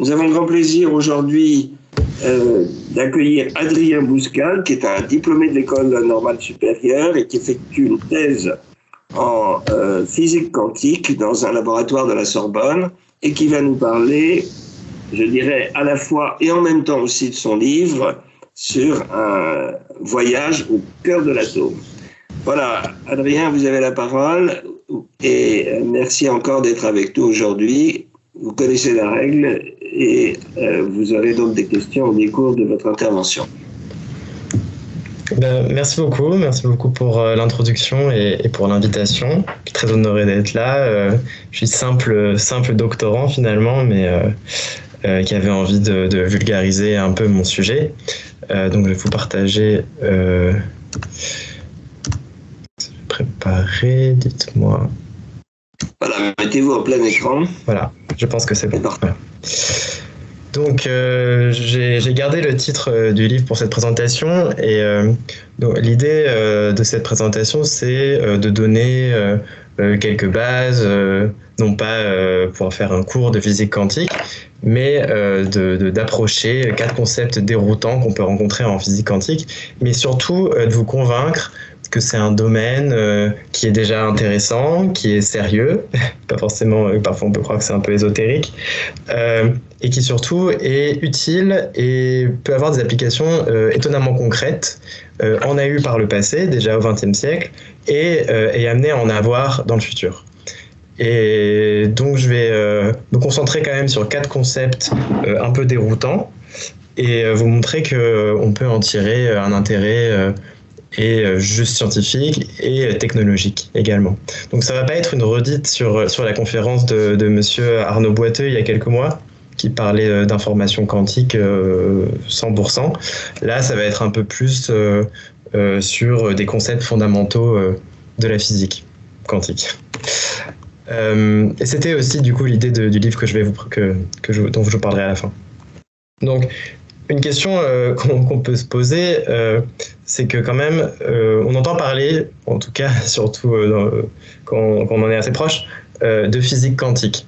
Nous avons le grand plaisir aujourd'hui d'accueillir Adrien Bouscal, qui est un diplômé de l'École normale supérieure et qui effectue une thèse en physique quantique dans un laboratoire de la Sorbonne et qui va nous parler, je dirais, à la fois et en même temps aussi de son livre sur un voyage au cœur de l'atome. Voilà, Adrien, vous avez la parole et merci encore d'être avec nous aujourd'hui. Vous connaissez la règle et vous aurez donc des questions au décours de votre intervention. Merci beaucoup pour l'introduction et pour l'invitation. Je suis très honoré d'être là. Je suis simple doctorant finalement, mais qui avait envie de vulgariser un peu mon sujet. Donc je vais vous partager. Préparé, dites-moi. Voilà, mettez-vous en plein écran. Voilà, je pense que c'est bon. Voilà. Donc, j'ai gardé le titre du livre pour cette présentation et donc, l'idée de cette présentation, c'est de donner quelques bases, non pas pour en faire un cours de physique quantique, mais d'approcher 4 concepts déroutants qu'on peut rencontrer en physique quantique, mais surtout de vous convaincre que c'est un domaine qui est déjà intéressant, qui est sérieux, pas forcément, parfois on peut croire que c'est un peu ésotérique, et qui surtout est utile et peut avoir des applications étonnamment concrètes. On a eu par le passé, déjà au XXe siècle, et est amené à en avoir dans le futur. Et donc je vais me concentrer quand même sur 4 concepts un peu déroutants et vous montrer qu'on peut en tirer un intérêt et juste scientifique et technologique également. Donc ça va pas être une redite sur la conférence de monsieur Arnaud Boiteux il y a quelques mois qui parlait d'information quantique 100%. Là, ça va être un peu plus sur des concepts fondamentaux de la physique quantique. Et c'était aussi du coup l'idée du livre dont je vous parlerai à la fin. Donc, une question qu'on peut se poser, c'est que quand même, on entend parler, en tout cas, surtout quand on en est assez proche, de physique quantique.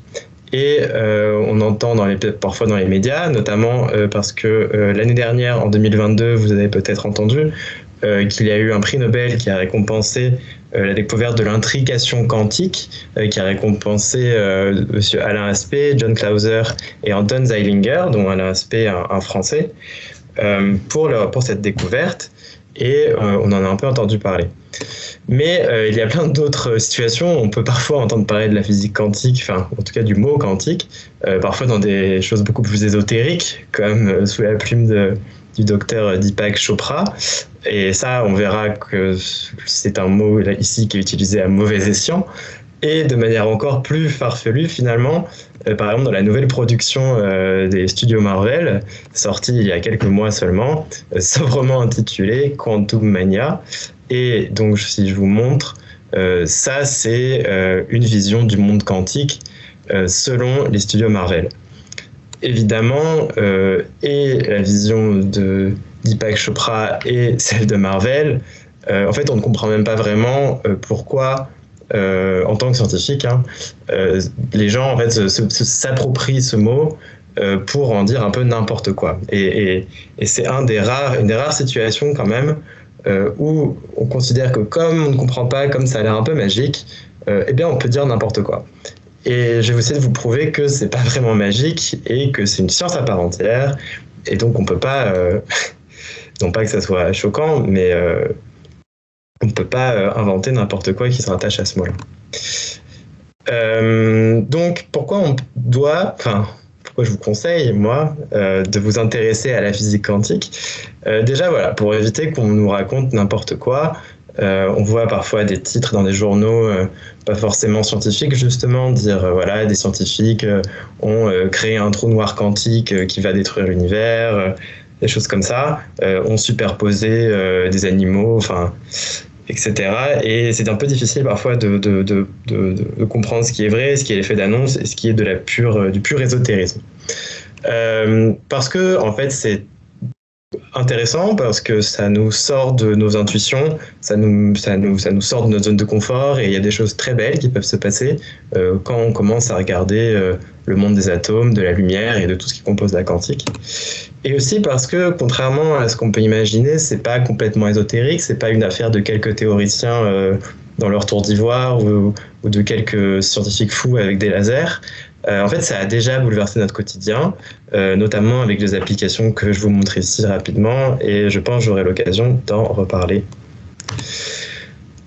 Et on entend parfois dans les médias, notamment parce que l'année dernière, en 2022, vous avez peut-être entendu qu'il y a eu un prix Nobel qui a récompensé la découverte de l'intrication quantique, qui a récompensé monsieur Alain Aspect, John Clauser et Anton Zeilinger, dont Alain Aspect, un Français, pour cette découverte. Et on en a un peu entendu parler. Mais il y a plein d'autres situations où on peut parfois entendre parler de la physique quantique, enfin en tout cas du mot quantique, parfois dans des choses beaucoup plus ésotériques, comme sous la plume du docteur Deepak Chopra. Et ça, on verra que c'est un mot là, ici qui est utilisé à mauvais escient. Et de manière encore plus farfelue finalement, par exemple dans la nouvelle production des studios Marvel, sortie il y a quelques mois seulement, sobrement intitulée Quantum Mania. Et donc si je vous montre, ça c'est une vision du monde quantique selon les studios Marvel. Évidemment, et la vision de Deepak Chopra et celle de Marvel, en fait on ne comprend même pas vraiment pourquoi en tant que scientifique, les gens en fait s'approprient ce mot pour en dire un peu n'importe quoi. Et c'est une des rares situations quand même où on considère que comme on ne comprend pas, comme ça a l'air un peu magique, eh bien on peut dire n'importe quoi. Et je vais essayer de vous prouver que c'est pas vraiment magique et que c'est une science à part entière. Et donc on peut pas, non pas que ça soit choquant, mais on ne peut pas inventer n'importe quoi qui se rattache à ce mot-là. Donc, pourquoi je vous conseille, moi, de vous intéresser à la physique quantique? Déjà, voilà, pour éviter qu'on nous raconte n'importe quoi, on voit parfois des titres dans des journaux pas forcément scientifiques, justement, dire voilà, des scientifiques ont créé un trou noir quantique qui va détruire l'univers, des choses comme ça, ont superposé des animaux, enfin, etc. Et c'est un peu difficile parfois de comprendre ce qui est vrai, ce qui est l'effet d'annonce et ce qui est du pur ésotérisme. Parce que, en fait, c'est intéressant parce que ça nous sort de nos intuitions, ça nous sort de notre zone de confort, et il y a des choses très belles qui peuvent se passer quand on commence à regarder le monde des atomes, de la lumière et de tout ce qui compose la quantique. Et aussi parce que, contrairement à ce qu'on peut imaginer, c'est pas complètement ésotérique, c'est pas une affaire de quelques théoriciens dans leur tour d'ivoire ou de quelques scientifiques fous avec des lasers. En fait, ça a déjà bouleversé notre quotidien, notamment avec les applications que je vous montre ici rapidement, et je pense que j'aurai l'occasion d'en reparler.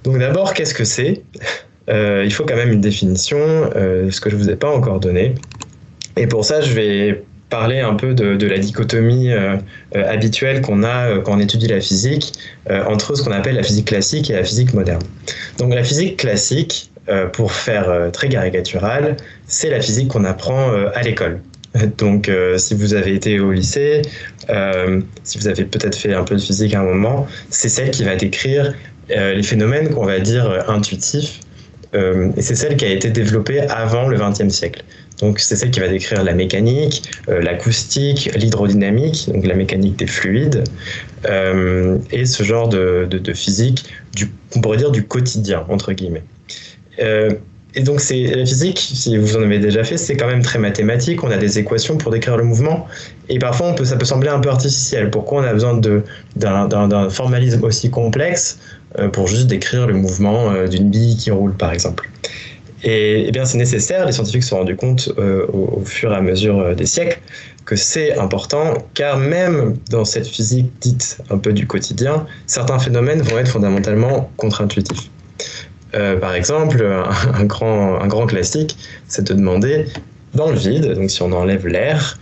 Donc d'abord, qu'est-ce que c'est ? Il faut quand même une définition, ce que je ne vous ai pas encore donné. Et pour ça, je vais parler un peu de la dichotomie habituelle qu'on a quand on étudie la physique, entre ce qu'on appelle la physique classique et la physique moderne. Donc la physique classique, pour faire très caricatural, c'est la physique qu'on apprend à l'école. Donc si vous avez été au lycée, si vous avez peut-être fait un peu de physique à un moment, c'est celle qui va décrire les phénomènes qu'on va dire intuitifs, et c'est celle qui a été développée avant le XXe siècle. Donc c'est celle qui va décrire la mécanique, l'acoustique, l'hydrodynamique, donc la mécanique des fluides, et ce genre de physique, on pourrait dire du quotidien, entre guillemets. Et donc la physique, si vous en avez déjà fait, c'est quand même très mathématique, on a des équations pour décrire le mouvement, et parfois ça peut sembler un peu artificiel. Pourquoi on a besoin d'un formalisme aussi complexe pour juste décrire le mouvement d'une bille qui roule, par exemple? Et bien c'est nécessaire, les scientifiques se sont rendus compte au fur et à mesure des siècles que c'est important, car même dans cette physique dite un peu du quotidien, certains phénomènes vont être fondamentalement contre-intuitifs. Par exemple, un grand classique, c'est de demander, dans le vide, donc si on enlève l'air,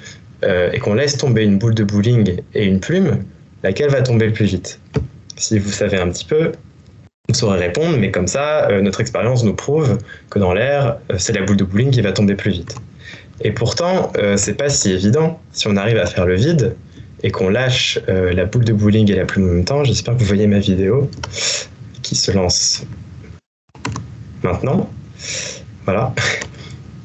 et qu'on laisse tomber une boule de bowling et une plume, laquelle va tomber le plus vite? Si vous savez un petit peu, on saurait répondre, mais comme ça, notre expérience nous prouve que dans l'air, c'est la boule de bowling qui va tomber plus vite. Et pourtant, c'est pas si évident. Si on arrive à faire le vide et qu'on lâche la boule de bowling et la plume en même temps, j'espère que vous voyez ma vidéo qui se lance maintenant. Voilà.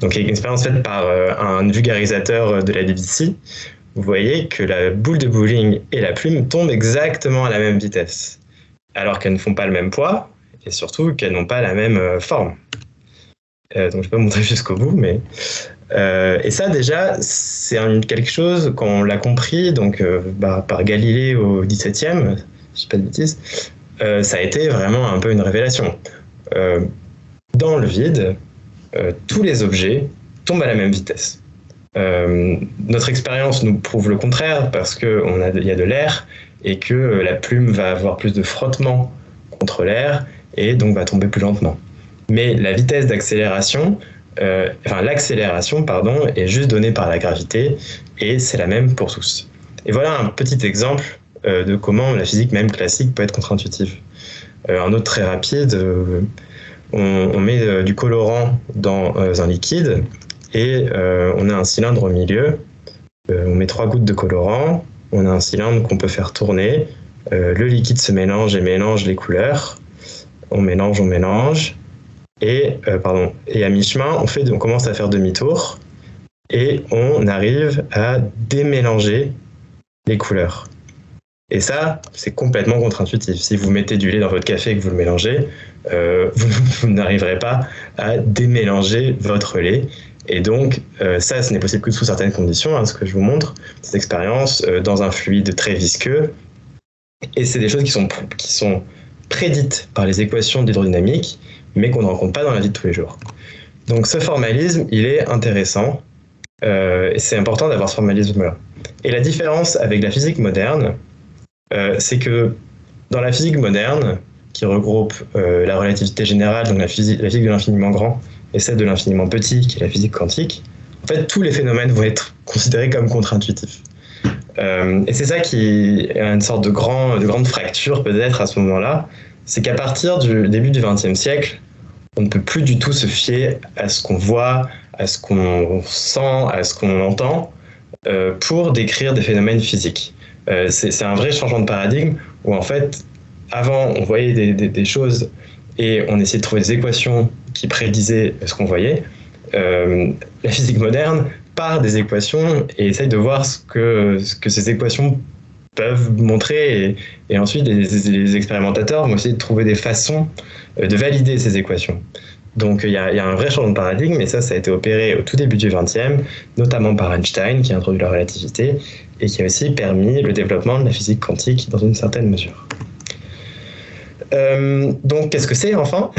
Donc, il y a une expérience faite par un vulgarisateur de la BBC. Vous voyez que la boule de bowling et la plume tombent exactement à la même vitesse, alors qu'elles ne font pas le même poids, et surtout qu'elles n'ont pas la même forme. Donc je ne vais pas montrer jusqu'au bout, mais... et ça déjà, c'est quelque chose, quand on l'a compris, donc, par Galilée au XVIIe, si je ne dis pas de bêtises, ça a été vraiment un peu une révélation. Dans le vide, tous les objets tombent à la même vitesse. Notre expérience nous prouve le contraire, parce qu'il y a de l'air, et que la plume va avoir plus de frottement contre l'air et donc va tomber plus lentement. Mais la vitesse d'accélération, l'accélération, est juste donnée par la gravité, et c'est la même pour tous. Et voilà un petit exemple de comment la physique même classique peut être contre-intuitive. Un autre très rapide, on met du colorant dans un liquide, et on a un cylindre au milieu, on met 3 gouttes de colorant, on a un cylindre qu'on peut faire tourner, le liquide se mélange et mélange les couleurs, on mélange, et à mi-chemin, on commence à faire demi-tour, et on arrive à démélanger les couleurs. Et ça, c'est complètement contre-intuitif. Si vous mettez du lait dans votre café et que vous le mélangez, vous n'arriverez pas à démélanger votre lait. Et donc, ça, ce n'est possible que sous certaines conditions, ce que je vous montre, cette expérience dans un fluide très visqueux. Et c'est des choses qui sont prédites par les équations d'hydrodynamique, mais qu'on ne rencontre pas dans la vie de tous les jours. Donc ce formalisme, il est intéressant, et c'est important d'avoir ce formalisme-là. Et la différence avec la physique moderne, c'est que dans la physique moderne, qui regroupe la relativité générale, donc la physique de l'infiniment grand, et celle de l'infiniment petit, qui est la physique quantique, en fait, tous les phénomènes vont être considérés comme contre-intuitifs. Et c'est ça qui est une sorte de grande fracture, peut-être, à ce moment-là, c'est qu'à partir du début du XXe siècle, on ne peut plus du tout se fier à ce qu'on voit, à ce qu'on sent, à ce qu'on entend, pour décrire des phénomènes physiques. C'est un vrai changement de paradigme, où en fait, avant, on voyait des choses et on essayait de trouver des équations qui prédisaient ce qu'on voyait. La physique moderne part des équations et essaye de voir ce que ces équations peuvent montrer, et ensuite les expérimentateurs vont essayer de trouver des façons de valider ces équations. Donc il y a un vrai changement de paradigme, et ça a été opéré au tout début du XXe, notamment par Einstein, qui a introduit la relativité, et qui a aussi permis le développement de la physique quantique dans une certaine mesure. Donc qu'est-ce que c'est enfin ?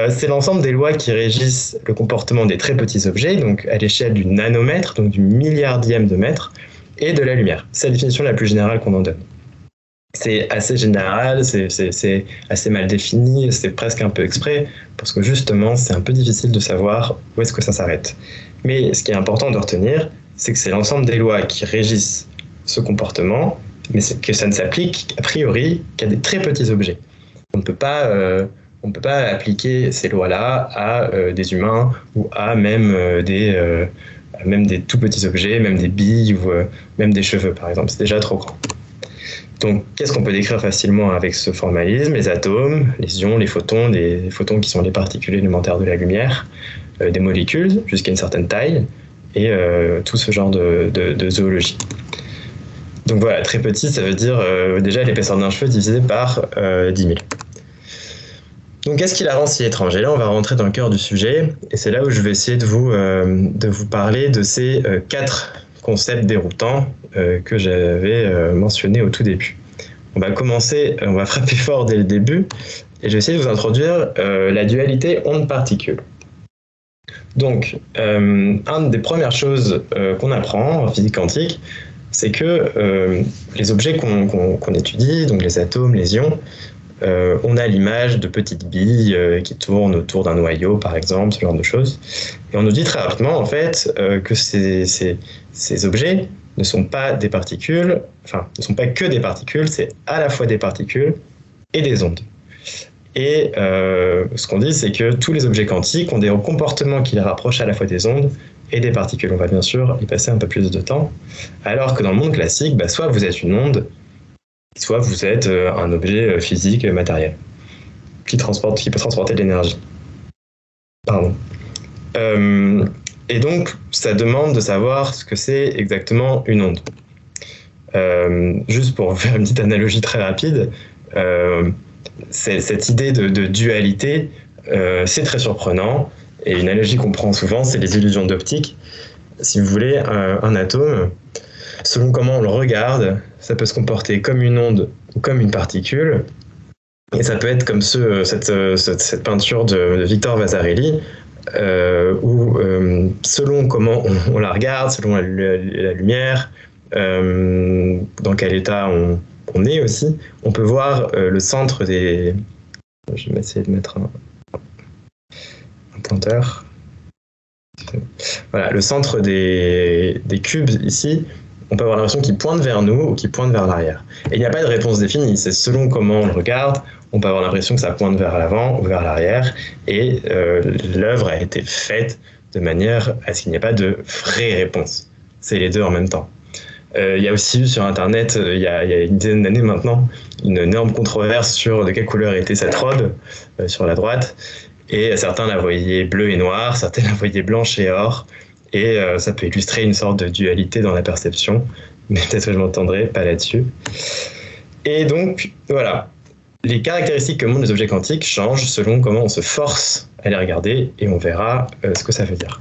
C'est l'ensemble des lois qui régissent le comportement des très petits objets, donc à l'échelle du nanomètre, donc du milliardième de mètre, et de la lumière. C'est la définition la plus générale qu'on en donne. C'est assez général, c'est assez mal défini, c'est presque un peu exprès, parce que justement, c'est un peu difficile de savoir où est-ce que ça s'arrête. Mais ce qui est important de retenir, c'est que c'est l'ensemble des lois qui régissent ce comportement, mais que ça ne s'applique a priori qu'à des très petits objets. On ne peut pas appliquer ces lois-là à des humains ou à même des tout petits objets, même des billes ou même des cheveux, par exemple. C'est déjà trop grand. Donc, qu'est-ce qu'on peut décrire facilement avec ce formalisme ? Les atomes, les ions, les photons qui sont les particules élémentaires de la lumière, des molécules jusqu'à une certaine taille, et tout ce genre de zoologie. Donc voilà, très petit, ça veut dire déjà l'épaisseur d'un cheveu divisé par 10 000. Donc qu'est-ce qui la rend si étrange ? Et là, on va rentrer dans le cœur du sujet, et c'est là où je vais essayer de vous parler de ces 4 concepts déroutants que j'avais mentionnés au tout début. On va frapper fort dès le début, et je vais essayer de vous introduire la dualité onde-particule. Donc, une des premières choses qu'on apprend en physique quantique, c'est que les objets qu'on étudie, donc les atomes, les ions, on a l'image de petites billes qui tournent autour d'un noyau, par exemple, ce genre de choses. Et on nous dit très rapidement, en fait, que ces objets ne sont pas des particules, enfin, ne sont pas que des particules, c'est à la fois des particules et des ondes. Et ce qu'on dit, c'est que tous les objets quantiques ont des comportements qui les rapprochent à la fois des ondes et des particules. On va bien sûr y passer un peu plus de temps. Alors que dans le monde classique, soit vous êtes une onde, soit vous êtes un objet physique matériel qui peut transporter de l'énergie. Pardon. Et donc, ça demande de savoir ce que c'est exactement une onde. Juste pour faire une petite analogie très rapide, cette idée de dualité, c'est très surprenant. Et une analogie qu'on prend souvent, c'est les illusions d'optique. Si vous voulez, un atome, selon comment on le regarde, ça peut se comporter comme une onde ou comme une particule. Et ça peut être comme cette peinture de Victor Vasarely, où selon comment on la regarde, selon la lumière, dans quel état on est aussi, on peut voir le centre des... Je vais essayer de mettre un pointeur. Voilà, le centre des cubes ici, on peut avoir l'impression qu'ils pointent vers nous ou qu'ils pointent vers l'arrière. Et il n'y a pas de réponse définie, c'est selon comment on le regarde, on peut avoir l'impression que ça pointe vers l'avant ou vers l'arrière, et l'œuvre a été faite de manière à ce qu'il n'y ait pas de vraie réponse. C'est les deux en même temps. Il y a aussi eu sur Internet, il y a une dizaine d'années maintenant, une énorme controverse sur de quelle couleur était cette robe sur la droite, et certains la voyaient bleue et noire, certains la voyaient blanche et or, et ça peut illustrer une sorte de dualité dans la perception, mais peut-être que je m'entendrai pas là-dessus. Et donc, voilà, les caractéristiques que montrent les objets quantiques changent selon comment on se force à les regarder, et on verra ce que ça veut dire.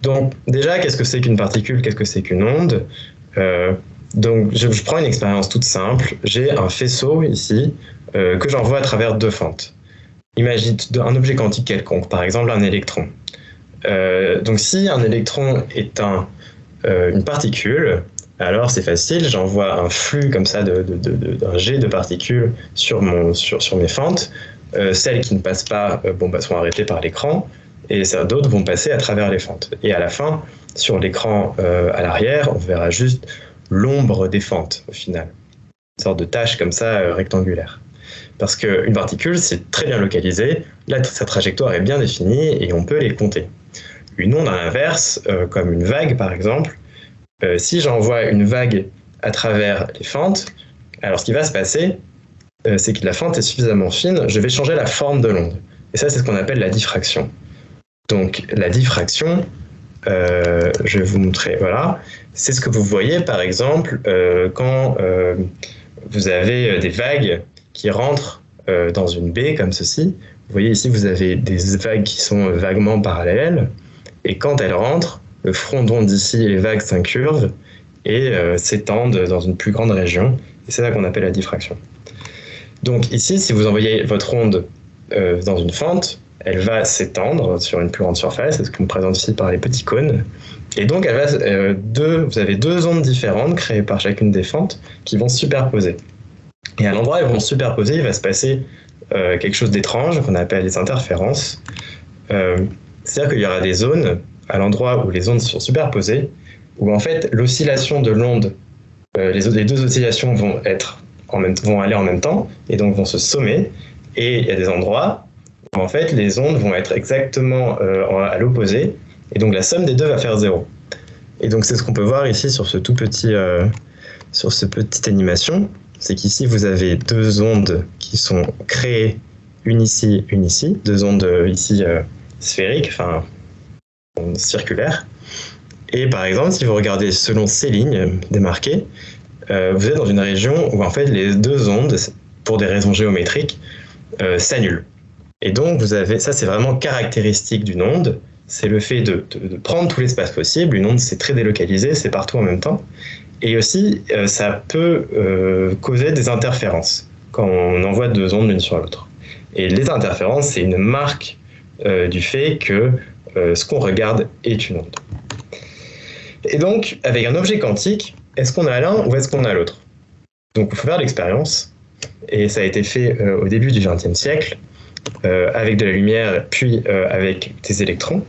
Donc, déjà, qu'est-ce que c'est qu'une particule, qu'est-ce que c'est qu'une onde ? Donc, je prends une expérience toute simple. J'ai un faisceau ici que j'envoie à travers 2 fentes. Imagine un objet quantique quelconque, par exemple un électron. Donc si un électron est une particule, alors c'est facile, j'envoie un flux comme ça d'un jet de particules sur mes fentes. Celles qui ne passent pas sont arrêtées par l'écran, et d'autres vont passer à travers les fentes. Et à la fin, sur l'écran à l'arrière, on verra juste l'ombre des fentes au final. Une sorte de tache comme ça rectangulaire. Parce qu'une particule, c'est très bien localisé, là, sa trajectoire est bien définie et on peut les compter. Une onde à l'inverse, comme une vague par exemple, si j'envoie une vague à travers les fentes, alors ce qui va se passer, c'est que la fente est suffisamment fine, je vais changer la forme de l'onde. Et ça, c'est ce qu'on appelle la diffraction. Donc la diffraction, je vais vous montrer, voilà. C'est ce que vous voyez, par exemple, quand vous avez des vagues qui rentrent dans une baie comme ceci. Vous voyez ici, vous avez des vagues qui sont vaguement parallèles, et quand elles rentrent, le front d'onde ici et les vagues s'incurvent et s'étendent dans une plus grande région, et c'est ça qu'on appelle la diffraction. Donc ici, si vous envoyez votre onde dans une fente, elle va s'étendre sur une plus grande surface, c'est ce qu'on présente ici par les petits cônes, et donc elle va, vous avez deux ondes différentes créées par chacune des fentes qui vont se superposer. Et à l'endroit où elles vont se superposer, il va se passer quelque chose d'étrange qu'on appelle les interférences. C'est-à-dire qu'il y aura des zones à l'endroit où les ondes sont superposées, où en fait l'oscillation de l'onde, les deux oscillations vont aller en même temps, et donc vont se sommer, et il y a des endroits où en fait les ondes vont être exactement à l'opposé, et donc la somme des deux va faire 0. Et donc c'est ce qu'on peut voir ici sur ce tout petit, sur cette petite animation, c'est qu'ici vous avez deux ondes qui sont créées, une ici, deux ondes ici sphériques, enfin circulaires. Et par exemple, si vous regardez selon ces lignes démarquées, vous êtes dans une région où en fait les deux ondes, pour des raisons géométriques, s'annulent. Et donc vous avez, ça c'est vraiment caractéristique d'une onde, c'est le fait de prendre tout l'espace possible. Une onde c'est très délocalisé, c'est partout en même temps. Et aussi, ça peut causer des interférences quand on envoie deux ondes l'une sur l'autre. Et les interférences, c'est une marque du fait que ce qu'on regarde est une onde. Et donc, avec un objet quantique, est-ce qu'on a l'un ou est-ce qu'on a l'autre? Donc, il faut faire l'expérience. Et ça a été fait au début du XXe siècle, avec de la lumière, puis avec des électrons.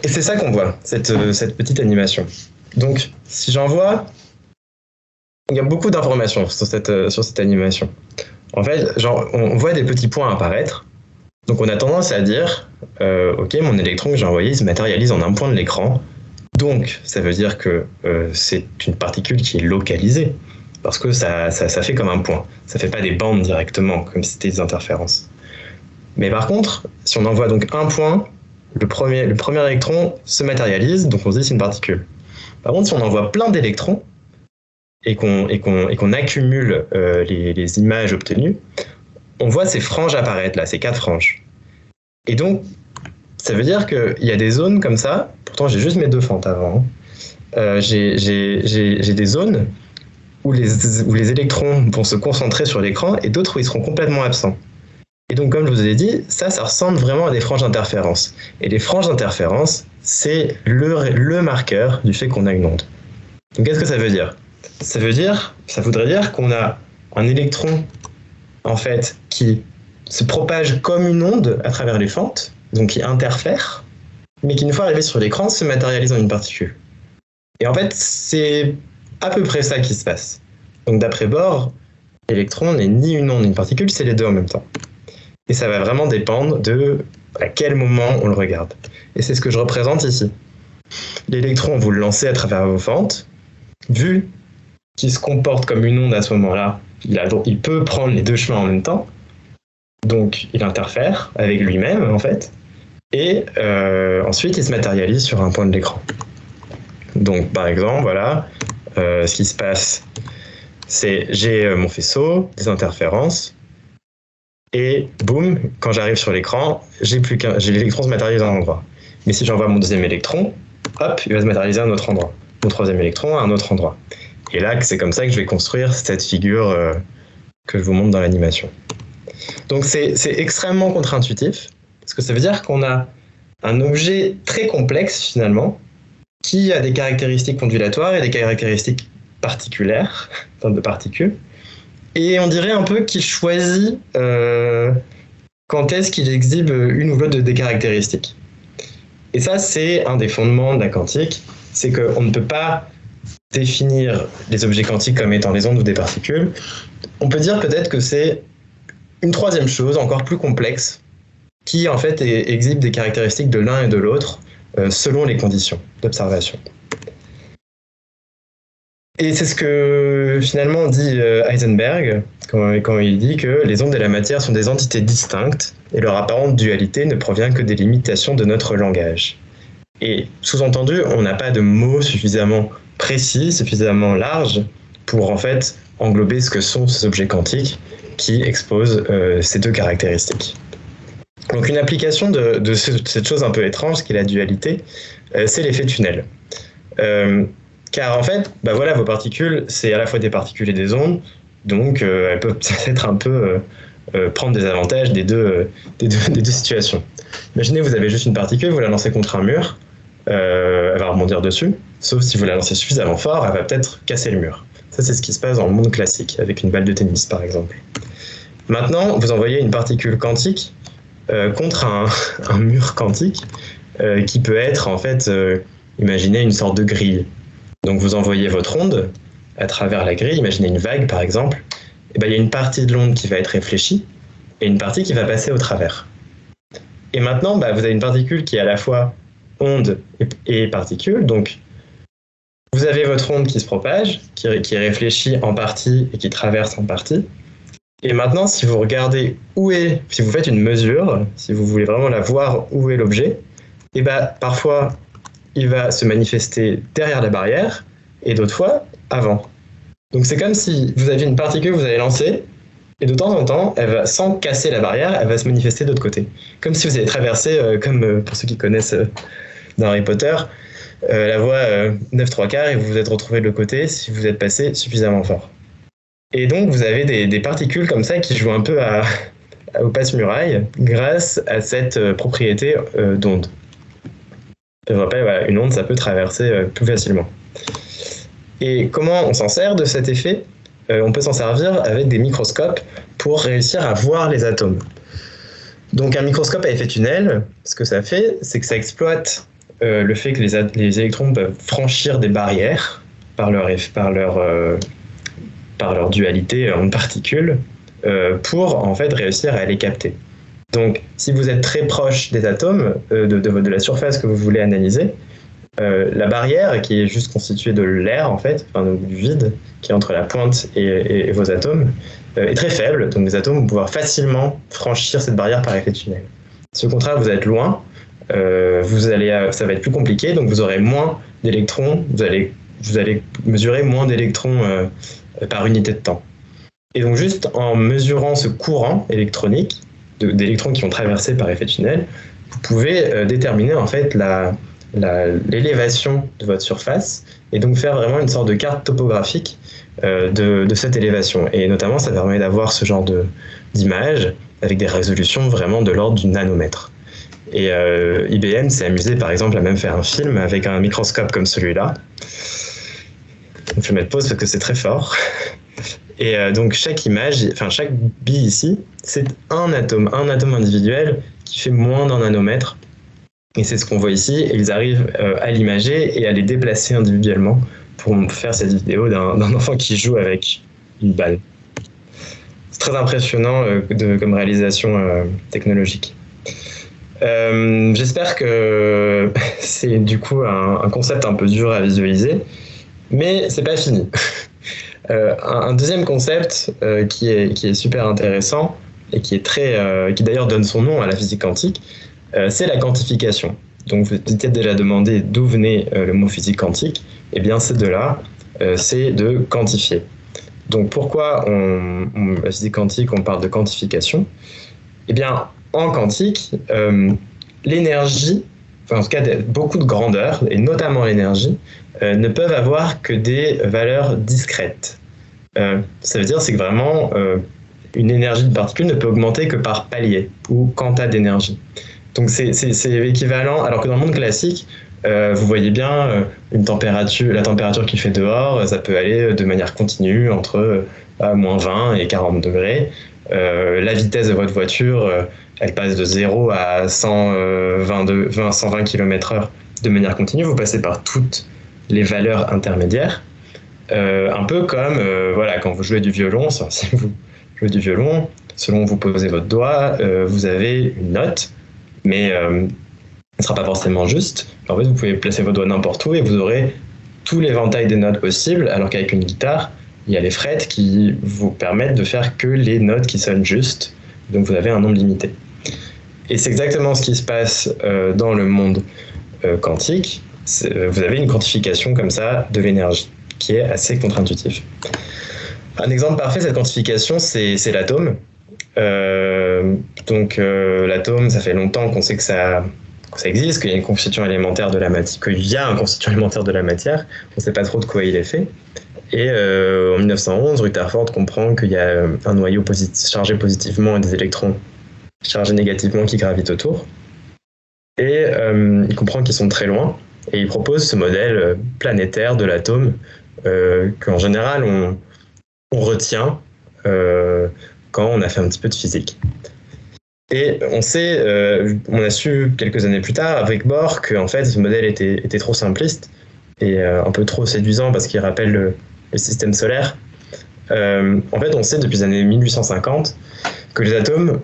Et c'est ça qu'on voit, cette petite animation. Donc, si j'envoie, il y a beaucoup d'informations sur cette animation. En fait, on voit des petits points apparaître. Donc, on a tendance à dire, ok, mon électron que j'ai envoyé se matérialise en un point de l'écran. Donc, ça veut dire que c'est une particule qui est localisée, parce que ça fait comme un point. Ça fait pas des bandes directement, comme si c'était des interférences. Mais par contre, si on envoie donc un point, le premier électron se matérialise, donc on se dit c'est une particule. Par contre, si on envoie plein d'électrons et qu'on accumule les images obtenues, on voit ces franges apparaître là, ces 4 franges. Et donc, ça veut dire qu'il y a des zones comme ça, pourtant j'ai juste mes 2 fentes avant, j'ai des zones où les électrons vont se concentrer sur l'écran et d'autres où ils seront complètement absents. Et donc, comme je vous ai dit, ça ressemble vraiment à des franges d'interférence. Et les franges d'interférence, c'est le marqueur du fait qu'on a une onde. Donc, qu'est-ce que ça veut dire? Ça voudrait dire qu'on a un électron, en fait, qui se propage comme une onde à travers les fentes, donc qui interfère, mais qui, une fois arrivé sur l'écran, se matérialise en une particule. Et en fait, c'est à peu près ça qui se passe. Donc, d'après Bohr, l'électron n'est ni une onde ni une particule, c'est les deux en même temps. Et ça va vraiment dépendre de à quel moment on le regarde. Et c'est ce que je représente ici. L'électron, vous le lancez à travers vos fentes. Vu qu'il se comporte comme une onde à ce moment-là, il peut prendre les deux chemins en même temps. Donc, il interfère avec lui-même, en fait. Et ensuite, il se matérialise sur un point de l'écran. Donc, par exemple, voilà, ce qui se passe, c'est j'ai mon faisceau, des interférences, et boum, quand j'arrive sur l'écran, j'ai l'électron se matérialise à un endroit. Mais si j'envoie mon deuxième électron, hop, il va se matérialiser à un autre endroit. Mon troisième électron à un autre endroit. Et là, c'est comme ça que je vais construire cette figure que je vous montre dans l'animation. Donc c'est extrêmement contre-intuitif, parce que ça veut dire qu'on a un objet très complexe finalement, qui a des caractéristiques ondulatoires et des caractéristiques particulières, enfin de particules, et on dirait un peu qu'il choisit quand est-ce qu'il exhibe une ou l'autre des caractéristiques. Et ça, c'est un des fondements de la quantique, c'est qu'on ne peut pas définir les objets quantiques comme étant des ondes ou des particules. On peut dire peut-être que c'est une troisième chose, encore plus complexe, qui en fait exhibe des caractéristiques de l'un et de l'autre selon les conditions d'observation. Et c'est ce que finalement dit Heisenberg quand il dit que les ondes et la matière sont des entités distinctes et leur apparente dualité ne provient que des limitations de notre langage. Et sous-entendu, on n'a pas de mots suffisamment précis, suffisamment larges pour en fait englober ce que sont ces objets quantiques qui exposent ces deux caractéristiques. Donc une application de cette chose un peu étrange qui est la dualité, c'est l'effet tunnel. Car en fait, voilà, vos particules, c'est à la fois des particules et des ondes, donc elles peuvent peut-être un peu prendre des avantages des deux situations. Imaginez, vous avez juste une particule, vous la lancez contre un mur, elle va rebondir dessus, sauf si vous la lancez suffisamment fort, elle va peut-être casser le mur. Ça, c'est ce qui se passe dans le monde classique, avec une balle de tennis, par exemple. Maintenant, vous envoyez une particule quantique contre un mur quantique qui peut être, en fait, imaginez une sorte de grille. Donc, vous envoyez votre onde à travers la grille, imaginez une vague, par exemple, et il y a une partie de l'onde qui va être réfléchie et une partie qui va passer au travers. Et maintenant, vous avez une particule qui est à la fois onde et particule. Donc, vous avez votre onde qui se propage, qui est réfléchie en partie et qui traverse en partie. Et maintenant, si vous regardez si vous faites une mesure, si vous voulez vraiment la voir où est l'objet, et parfois, il va se manifester derrière la barrière et d'autres fois, avant. Donc, c'est comme si vous aviez une particule que vous avez lancée et de temps en temps, elle va, sans casser la barrière, elle va se manifester de l'autre côté. Comme si vous avez traversé, comme pour ceux qui connaissent dans Harry Potter, la voie 9/3 et vous vous êtes retrouvé de l'autre côté si vous êtes passé suffisamment fort. Et donc, vous avez des particules comme ça qui jouent un peu au passe-muraille grâce à cette propriété d'onde. Je rappelle, voilà, une onde, ça peut traverser plus facilement. Et comment on s'en sert de cet effet ? On peut s'en servir avec des microscopes pour réussir à voir les atomes. Donc un microscope à effet tunnel, ce que ça fait, c'est que ça exploite le fait que les électrons peuvent franchir des barrières par leur dualité en particules pour en fait réussir à les capter. Donc si vous êtes très proche des atomes, de la surface que vous voulez analyser, la barrière qui est juste constituée de l'air en fait, du vide qui est entre la pointe et vos atomes, est très faible, donc les atomes vont pouvoir facilement franchir cette barrière par effet tunnel. Si au contraire vous êtes loin, ça va être plus compliqué, donc vous aurez moins d'électrons, vous allez mesurer moins d'électrons par unité de temps. Et donc juste en mesurant ce courant électronique d'électrons qui vont traverser par effet tunnel, vous pouvez déterminer en fait l'élévation de votre surface et donc faire vraiment une sorte de carte topographique de cette élévation. Et notamment, ça permet d'avoir ce genre d'image avec des résolutions vraiment de l'ordre du nanomètre. Et IBM s'est amusé par exemple à même faire un film avec un microscope comme celui-là. Donc je vais mettre pause parce que c'est très fort. Et donc chaque bille ici, c'est un atome individuel qui fait moins d'un nanomètre. Et c'est ce qu'on voit ici, et ils arrivent à l'imager et à les déplacer individuellement pour faire cette vidéo d'un enfant qui joue avec une balle. C'est très impressionnant comme réalisation technologique. J'espère que c'est du coup un concept un peu dur à visualiser, mais c'est pas fini. Un deuxième concept qui est super intéressant et qui d'ailleurs donne son nom à la physique quantique, c'est la quantification. Donc vous vous étiez déjà demandé d'où venait le mot physique quantique. Eh bien c'est de là, c'est de quantifier. Donc pourquoi la physique quantique, on parle de quantification ? Eh bien en quantique, l'énergie, en tout cas beaucoup de grandeur, et notamment l'énergie, ne peuvent avoir que des valeurs discrètes. Ça veut dire c'est que vraiment une énergie de particule ne peut augmenter que par palier ou quanta d'énergie. Donc c'est équivalent, alors que dans le monde classique, vous voyez bien la température qu'il fait dehors, ça peut aller de manière continue entre moins 20 et 40 degrés. La vitesse de votre voiture, elle passe de 0 à 120 km/h de manière continue. Vous passez par toutes les valeurs intermédiaires. Un peu comme quand vous jouez du violon, si vous jouez du violon, selon où vous posez votre doigt, vous avez une note, mais elle ne sera pas forcément juste. En fait, vous pouvez placer vos doigts n'importe où et vous aurez tout l'éventail des notes possibles, alors qu'avec une guitare, il y a les frettes qui vous permettent de faire que les notes qui sonnent juste, donc vous avez un nombre limité. Et c'est exactement ce qui se passe dans le monde quantique, vous avez une quantification comme ça de l'énergie, qui est assez contre-intuitive. Un exemple parfait de cette quantification, c'est l'atome. L'atome, ça fait longtemps qu'on sait que ça existe, qu'il y a une constitution élémentaire de la matière, qu'il y a un constituant élémentaire de la matière. On ne sait pas trop de quoi il est fait. Et en 1911, Rutherford comprend qu'il y a un noyau chargé positivement et des électrons chargés négativement qui gravitent autour. Et il comprend qu'ils sont très loin. Et il propose ce modèle planétaire de l'atome qu'en général on retient quand on a fait un petit peu de physique. Et on a su quelques années plus tard avec Bohr qu'en fait ce modèle était trop simpliste et un peu trop séduisant parce qu'il rappelle le système solaire. En fait, on sait depuis les années 1850 que les atomes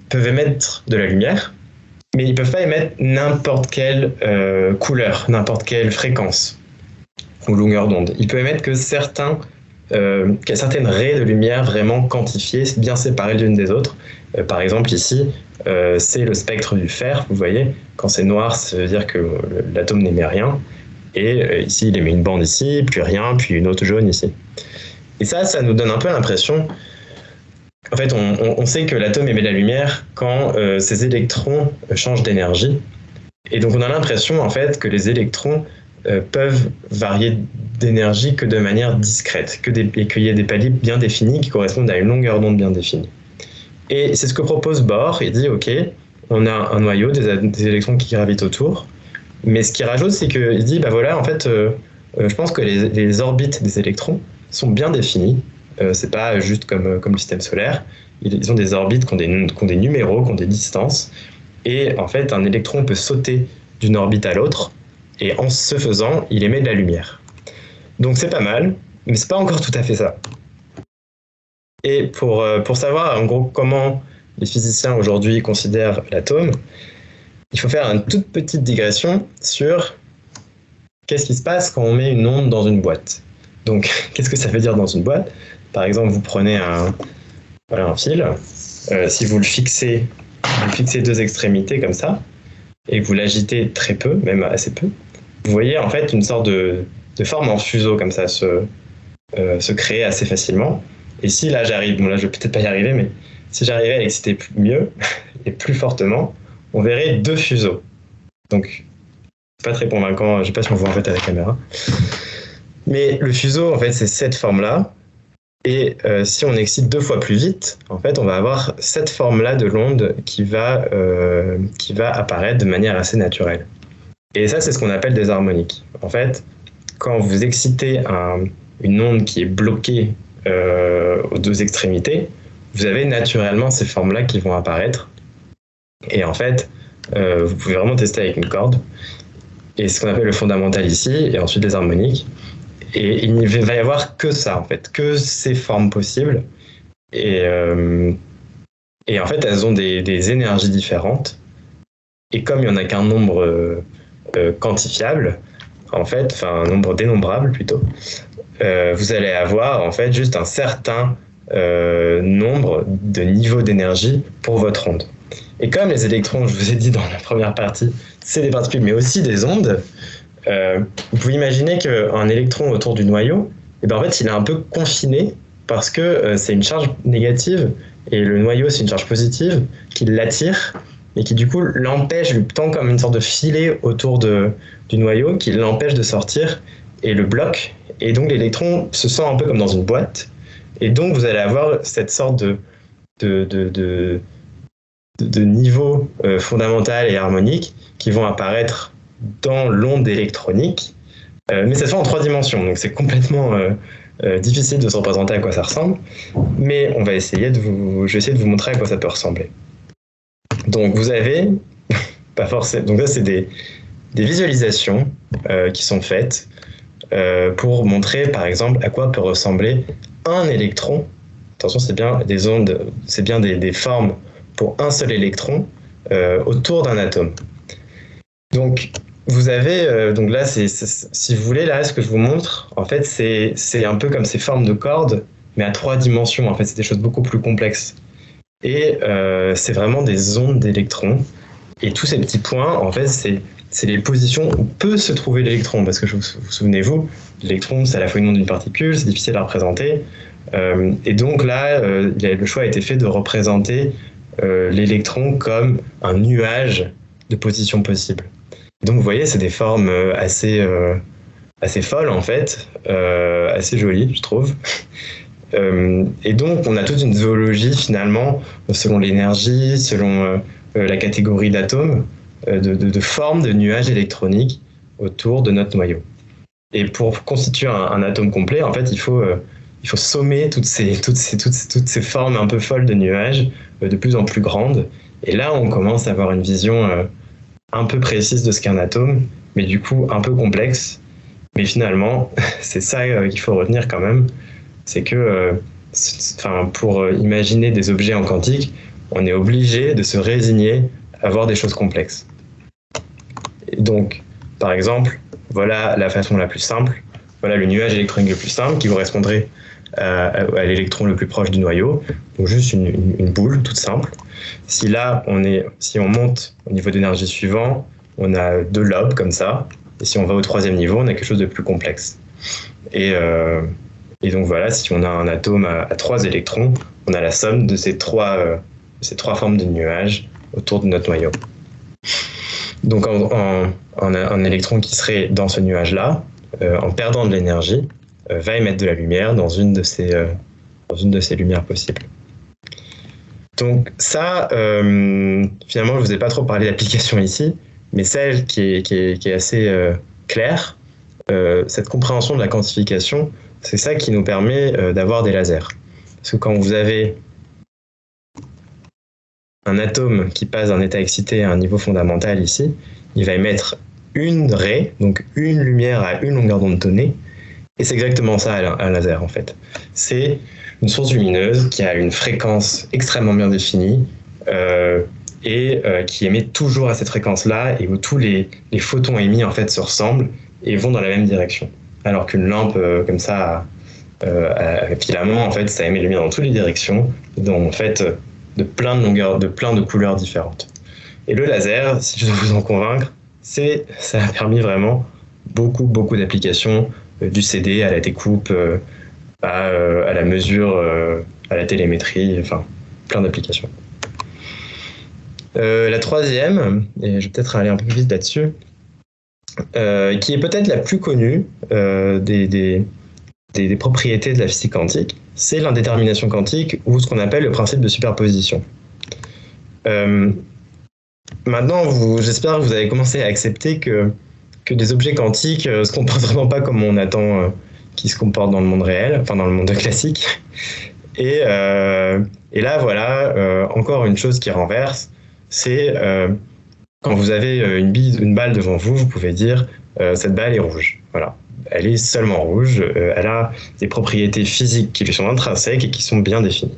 peuvent émettre de la lumière, mais ils ne peuvent pas émettre n'importe quelle couleur, n'importe quelle fréquence ou longueur d'onde. Ils peuvent émettre que certaines raies de lumière vraiment quantifiées, bien séparées l'une des autres. Par exemple, ici, c'est le spectre du fer. Vous voyez, quand c'est noir, ça veut dire que l'atome n'émet rien. Et ici, il émet une bande ici, puis rien, puis une autre jaune ici. Et ça nous donne un peu l'impression... En fait, on sait que l'atome émet de la lumière quand ses électrons changent d'énergie. Et donc, on a l'impression, en fait, que les électrons peuvent varier d'énergie que de manière discrète, et qu'il y a des paliers bien définis qui correspondent à une longueur d'onde bien définie. Et c'est ce que propose Bohr. Il dit, OK, on a un noyau, des électrons qui gravitent autour, mais ce qu'il rajoute, c'est qu'il dit, bah voilà, en fait, je pense que les orbites des électrons sont bien définies. C'est pas juste comme le système solaire. Ils ont des orbites qui ont des numéros, qui ont des distances. Et en fait, un électron peut sauter d'une orbite à l'autre. Et en ce faisant, il émet de la lumière. Donc c'est pas mal, mais c'est pas encore tout à fait ça. Et pour savoir en gros comment les physiciens aujourd'hui considèrent l'atome, il faut faire une toute petite digression sur qu'est-ce qui se passe quand on met une onde dans une boîte. Donc qu'est-ce que ça veut dire dans une boîte ? Par exemple, vous prenez un fil, si vous fixez deux extrémités comme ça, et que vous l'agitez très peu, même assez peu, vous voyez en fait une sorte de forme en fuseau comme ça se créer assez facilement. Et si là j'arrive, là je vais peut-être pas y arriver, mais si j'arrivais à l'exciter mieux et plus fortement, on verrait deux fuseaux. Donc, c'est pas très convaincant, je sais pas si on voit en fait à la caméra. Mais le fuseau, en fait, c'est cette forme-là. Et si on excite 2 fois plus vite, en fait, on va avoir cette forme-là de l'onde qui va apparaître de manière assez naturelle. Et ça, c'est ce qu'on appelle des harmoniques. En fait, quand vous excitez une onde qui est bloquée aux deux extrémités, vous avez naturellement ces formes-là qui vont apparaître. Et en fait, vous pouvez vraiment tester avec une corde. Et ce qu'on appelle le fondamental ici, et ensuite les harmoniques. Et il ne va y avoir que ça, en fait, que ces formes possibles. Et en fait, elles ont des énergies différentes. Et comme il n'y en a qu'un nombre quantifiable, en fait, enfin un nombre dénombrable plutôt, vous allez avoir en fait juste un certain nombre de niveaux d'énergie pour votre onde. Et comme les électrons, je vous ai dit dans la première partie, c'est des particules, mais aussi des ondes, vous pouvez imaginer qu'un électron autour du noyau, en fait, il est un peu confiné parce que c'est une charge négative et le noyau, c'est une charge positive qui l'attire et qui du coup l'empêche, lui tend comme une sorte de filet autour du noyau qui l'empêche de sortir et le bloque. Et donc l'électron se sent un peu comme dans une boîte. Et donc vous allez avoir cette sorte de niveau fondamental et harmonique qui vont apparaître dans l'onde électronique, mais cette fois en 3 dimensions. Donc c'est complètement difficile de se représenter à quoi ça ressemble, mais on va essayer je vais essayer de vous montrer à quoi ça peut ressembler. Donc vous avez, pas forcément, donc là c'est des visualisations qui sont faites pour montrer par exemple à quoi peut ressembler un électron. Attention, c'est bien des ondes, c'est bien des formes pour un seul électron autour d'un atome. Donc vous avez, donc là, si vous voulez, là, ce que je vous montre, en fait, c'est un peu comme ces formes de cordes, mais à 3 dimensions. En fait, c'est des choses beaucoup plus complexes. Et c'est vraiment des ondes d'électrons. Et tous ces petits points, en fait, c'est c'est les positions où peut se trouver l'électron, parce que vous souvenez-vous, l'électron, c'est à la fois une onde d'une particule, c'est difficile à représenter, et donc là, le choix a été fait de représenter l'électron comme un nuage de positions possibles. Donc vous voyez, c'est des formes assez folles en fait, assez jolies, je trouve. Et donc on a toute une zoologie finalement, selon l'énergie, selon la catégorie d'atomes, de formes de nuages électroniques autour de notre noyau. Et pour constituer un atome complet, en fait, il faut sommer toutes ces formes un peu folles de nuages, de plus en plus grandes. Et là, on commence à avoir une vision un peu précise de ce qu'est un atome, mais du coup un peu complexe. Mais finalement, c'est ça qu'il faut retenir quand même, c'est que pour imaginer des objets en quantique, on est obligé de se résigner à voir des choses complexes. Et donc, par exemple, voilà la façon la plus simple, voilà le nuage électronique le plus simple qui correspondrait à l'électron le plus proche du noyau, donc juste une boule toute simple. Si on monte au niveau d'énergie suivant, on a 2 lobes comme ça, et si on va au 3e niveau, on a quelque chose de plus complexe. Et donc voilà, si on a un atome à 3 électrons, on a la somme de ces trois formes de nuages autour de notre noyau. Donc un électron qui serait dans ce nuage-là, en perdant de l'énergie, va émettre de la lumière dans une de ces lumières possibles. Donc ça, finalement, je ne vous ai pas trop parlé d'application ici, mais celle qui est assez claire, cette compréhension de la quantification, c'est ça qui nous permet d'avoir des lasers. Parce que quand vous avez un atome qui passe d'un état excité à un niveau fondamental ici, il va émettre une raie, donc une lumière à une longueur d'onde donnée, et c'est exactement ça un laser en fait. C'est une source lumineuse qui a une fréquence extrêmement bien définie et qui émet toujours à cette fréquence-là et où tous les photons émis en fait se ressemblent et vont dans la même direction. Alors qu'une lampe comme ça à filament, en fait, ça émet la lumière dans toutes les directions, en fait, de plein de longueurs, de plein de couleurs différentes. Et le laser, si je dois vous en convaincre, ça a permis vraiment beaucoup d'applications, du CD à la découpe, à la mesure, à la télémétrie, enfin, plein d'applications. La troisième, et je vais peut-être aller un peu plus vite là-dessus, qui est peut-être la plus connue des propriétés de la physique quantique, c'est l'indétermination quantique ou ce qu'on appelle le principe de superposition. Maintenant, j'espère que vous avez commencé à accepter que des objets quantiques ne se comportent vraiment pas comme on attend qu'ils se comportent dans le monde réel, enfin dans le monde classique. Et là, voilà, encore une chose qui renverse, c'est quand vous avez une balle devant vous, vous pouvez dire cette balle est rouge. Voilà. Elle est seulement rouge, elle a des propriétés physiques qui lui sont intrinsèques et qui sont bien définies.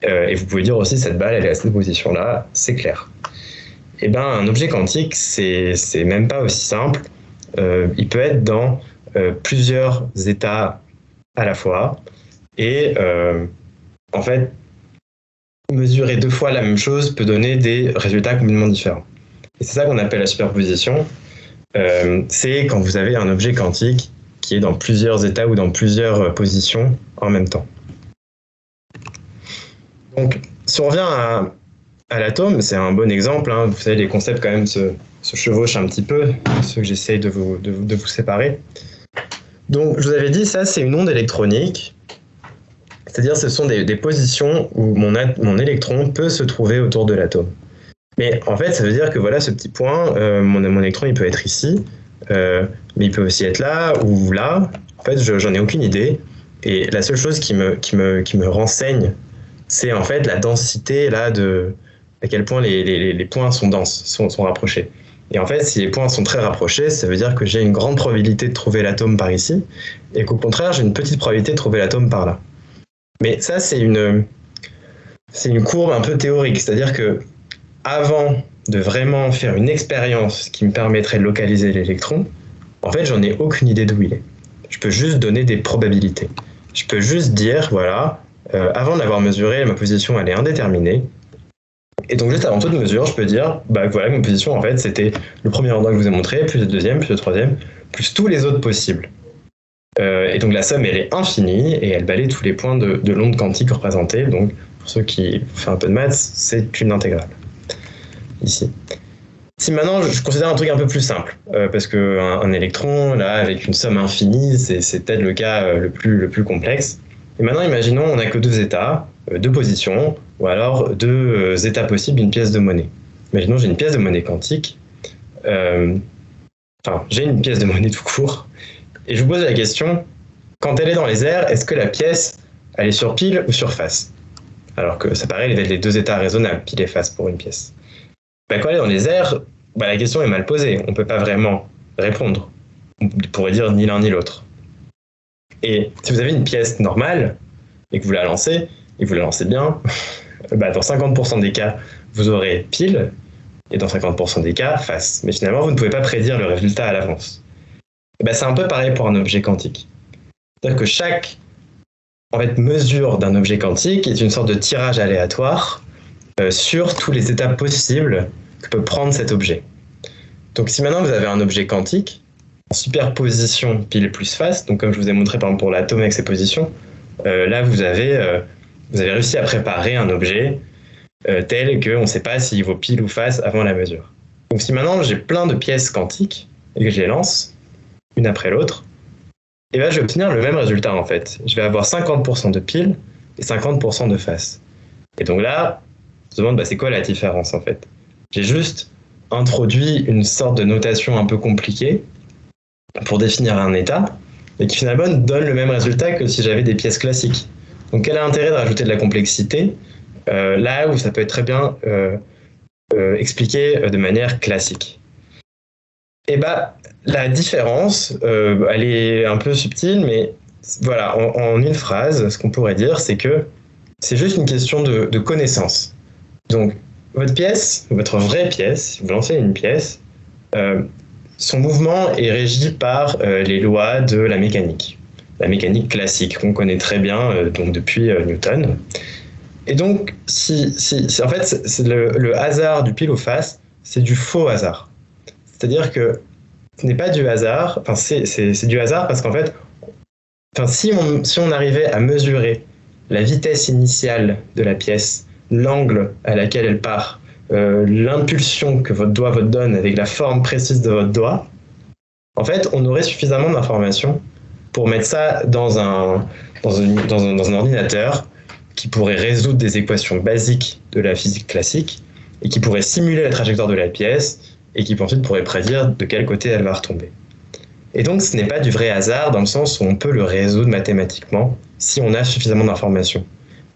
Et vous pouvez dire aussi cette balle, elle est à cette position-là, c'est clair. Eh bien, un objet quantique, c'est même pas aussi simple. Il peut être dans plusieurs états à la fois. Et en fait, mesurer 2 fois la même chose peut donner des résultats complètement différents. Et c'est ça qu'on appelle la superposition. C'est quand vous avez un objet quantique qui est dans plusieurs états ou dans plusieurs positions en même temps. Donc, si on revient à l'atome, c'est un bon exemple. Hein. Vous savez, les concepts quand même se chevauchent un petit peu, ceux que j'essaye de vous séparer. Donc, je vous avais dit, ça, c'est une onde électronique. C'est-à-dire, ce sont des positions où mon électron peut se trouver autour de l'atome. Mais en fait, ça veut dire que voilà, ce petit point, mon électron, il peut être ici, mais il peut aussi être là ou là. En fait, j'en ai aucune idée. Et la seule chose qui me renseigne, c'est en fait la densité là à quel point les points sont denses, sont rapprochés. Et en fait, si les points sont très rapprochés, ça veut dire que j'ai une grande probabilité de trouver l'atome par ici, et qu'au contraire, j'ai une petite probabilité de trouver l'atome par là. Mais ça, c'est une courbe un peu théorique, c'est-à-dire que avant de vraiment faire une expérience qui me permettrait de localiser l'électron, en fait, j'en ai aucune idée d'où il est. Je peux juste donner des probabilités. Je peux juste dire, voilà, avant d'avoir mesuré ma position, elle est indéterminée. Et donc juste avant toute mesure, je peux dire, bah voilà, mes positions en fait, c'était le premier endroit que je vous ai montré, plus le deuxième, plus le troisième, plus tous les autres possibles. Et donc la somme, elle est infinie et elle balaye tous les points de l'onde quantique représentés. Donc pour ceux qui font un peu de maths, c'est une intégrale. Ici. Si maintenant je considère un truc un peu plus simple, parce qu'un électron, là, avec une somme infinie, c'est peut-être le cas le plus complexe. Et maintenant, imaginons on n'a que deux états, deux positions, ou alors deux états possibles d'une pièce de monnaie. Imaginons j'ai une pièce de monnaie quantique, j'ai une pièce de monnaie tout court, et je vous pose la question, quand elle est dans les airs, est-ce que la pièce, elle est sur pile ou sur face? Alors que ça paraît d'être les deux états raisonnables, pile et face pour une pièce. Quand elle est dans les airs, la question est mal posée. On ne peut pas vraiment répondre. On pourrait dire ni l'un ni l'autre. Et si vous avez une pièce normale et que vous la lancez, et que vous la lancez bien, dans 50% des cas, vous aurez pile, et dans 50% des cas, face. Mais finalement, vous ne pouvez pas prédire le résultat à l'avance. C'est un peu pareil pour un objet quantique. C'est-à-dire que chaque mesure d'un objet quantique est une sorte de tirage aléatoire sur tous les états possibles que peut prendre cet objet. Donc si maintenant vous avez un objet quantique en superposition pile plus face, donc comme je vous ai montré par exemple pour l'atome avec ses positions, là vous avez réussi à préparer un objet tel qu'on ne sait pas s'il vaut pile ou face avant la mesure. Donc si maintenant j'ai plein de pièces quantiques et que je les lance une après l'autre, et je vais obtenir le même résultat en fait. Je vais avoir 50% de pile et 50% de face. Et donc là, on se demande c'est quoi la différence en fait. J'ai juste introduit une sorte de notation un peu compliquée pour définir un état, mais qui finalement donne le même résultat que si j'avais des pièces classiques. Donc quel est l'intérêt de rajouter de la complexité là où ça peut être très bien expliqué de manière classique? Et la différence, elle est un peu subtile, mais voilà, en une phrase, ce qu'on pourrait dire, c'est que c'est juste une question de connaissance. Donc, votre pièce, votre vraie pièce, si vous lancez une pièce, son mouvement est régi par les lois de la mécanique classique qu'on connaît très bien donc depuis Newton. Et donc, en fait, c'est le hasard du pile ou face, c'est du faux hasard. C'est-à-dire que ce n'est pas du hasard, c'est du hasard parce qu'en fait, si on arrivait à mesurer la vitesse initiale de la pièce, l'angle à laquelle elle part, l'impulsion que votre doigt vous donne avec la forme précise de votre doigt, en fait, on aurait suffisamment d'informations pour mettre ça dans un ordinateur qui pourrait résoudre des équations basiques de la physique classique et qui pourrait simuler la trajectoire de la pièce et qui ensuite pourrait prédire de quel côté elle va retomber. Et donc ce n'est pas du vrai hasard dans le sens où on peut le résoudre mathématiquement si on a suffisamment d'informations.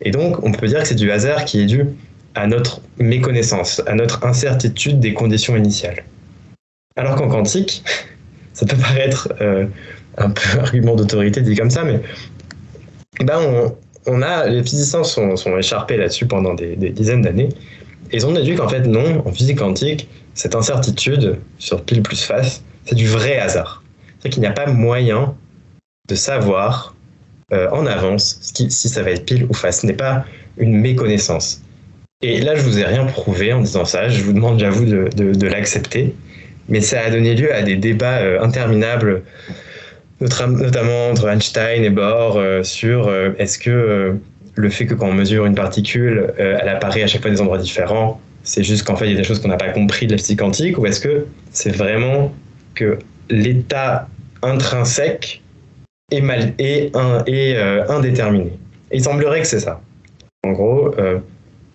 Et donc on peut dire que c'est du hasard qui est dû à notre méconnaissance, à notre incertitude des conditions initiales. Alors qu'en quantique, ça peut paraître un peu argument d'autorité dit comme ça, mais les physiciens sont écharpés là-dessus pendant des dizaines d'années, et ils ont déduit qu'en fait non, en physique quantique, cette incertitude sur pile plus face, c'est du vrai hasard. C'est-à-dire qu'il n'y a pas moyen de savoir en avance si ça va être pile ou face. Ce n'est pas une méconnaissance. Et là, je vous ai rien prouvé en disant ça. Je vous demande, j'avoue, de l'accepter. Mais ça a donné lieu à des débats interminables, notamment entre Einstein et Bohr, sur est-ce que le fait que quand on mesure une particule, elle apparaît à chaque fois des endroits différents, c'est juste qu'en fait il y a des choses qu'on n'a pas compris de la physique quantique, ou est-ce que c'est vraiment que l'état intrinsèque est indéterminé? Et il semblerait que c'est ça. En gros,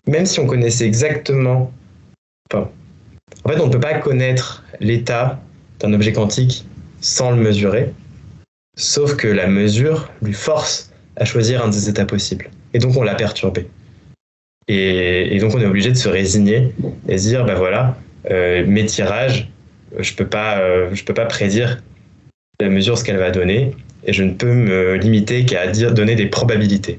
même si on connaissait exactement... en fait, on ne peut pas connaître l'état d'un objet quantique sans le mesurer, sauf que la mesure lui force à choisir un des états possibles. Et donc on l'a perturbé. Et donc on est obligé de se résigner et se dire, mes tirages, je peux pas prédire la mesure ce qu'elle va donner, et je ne peux me limiter qu'à donner des probabilités.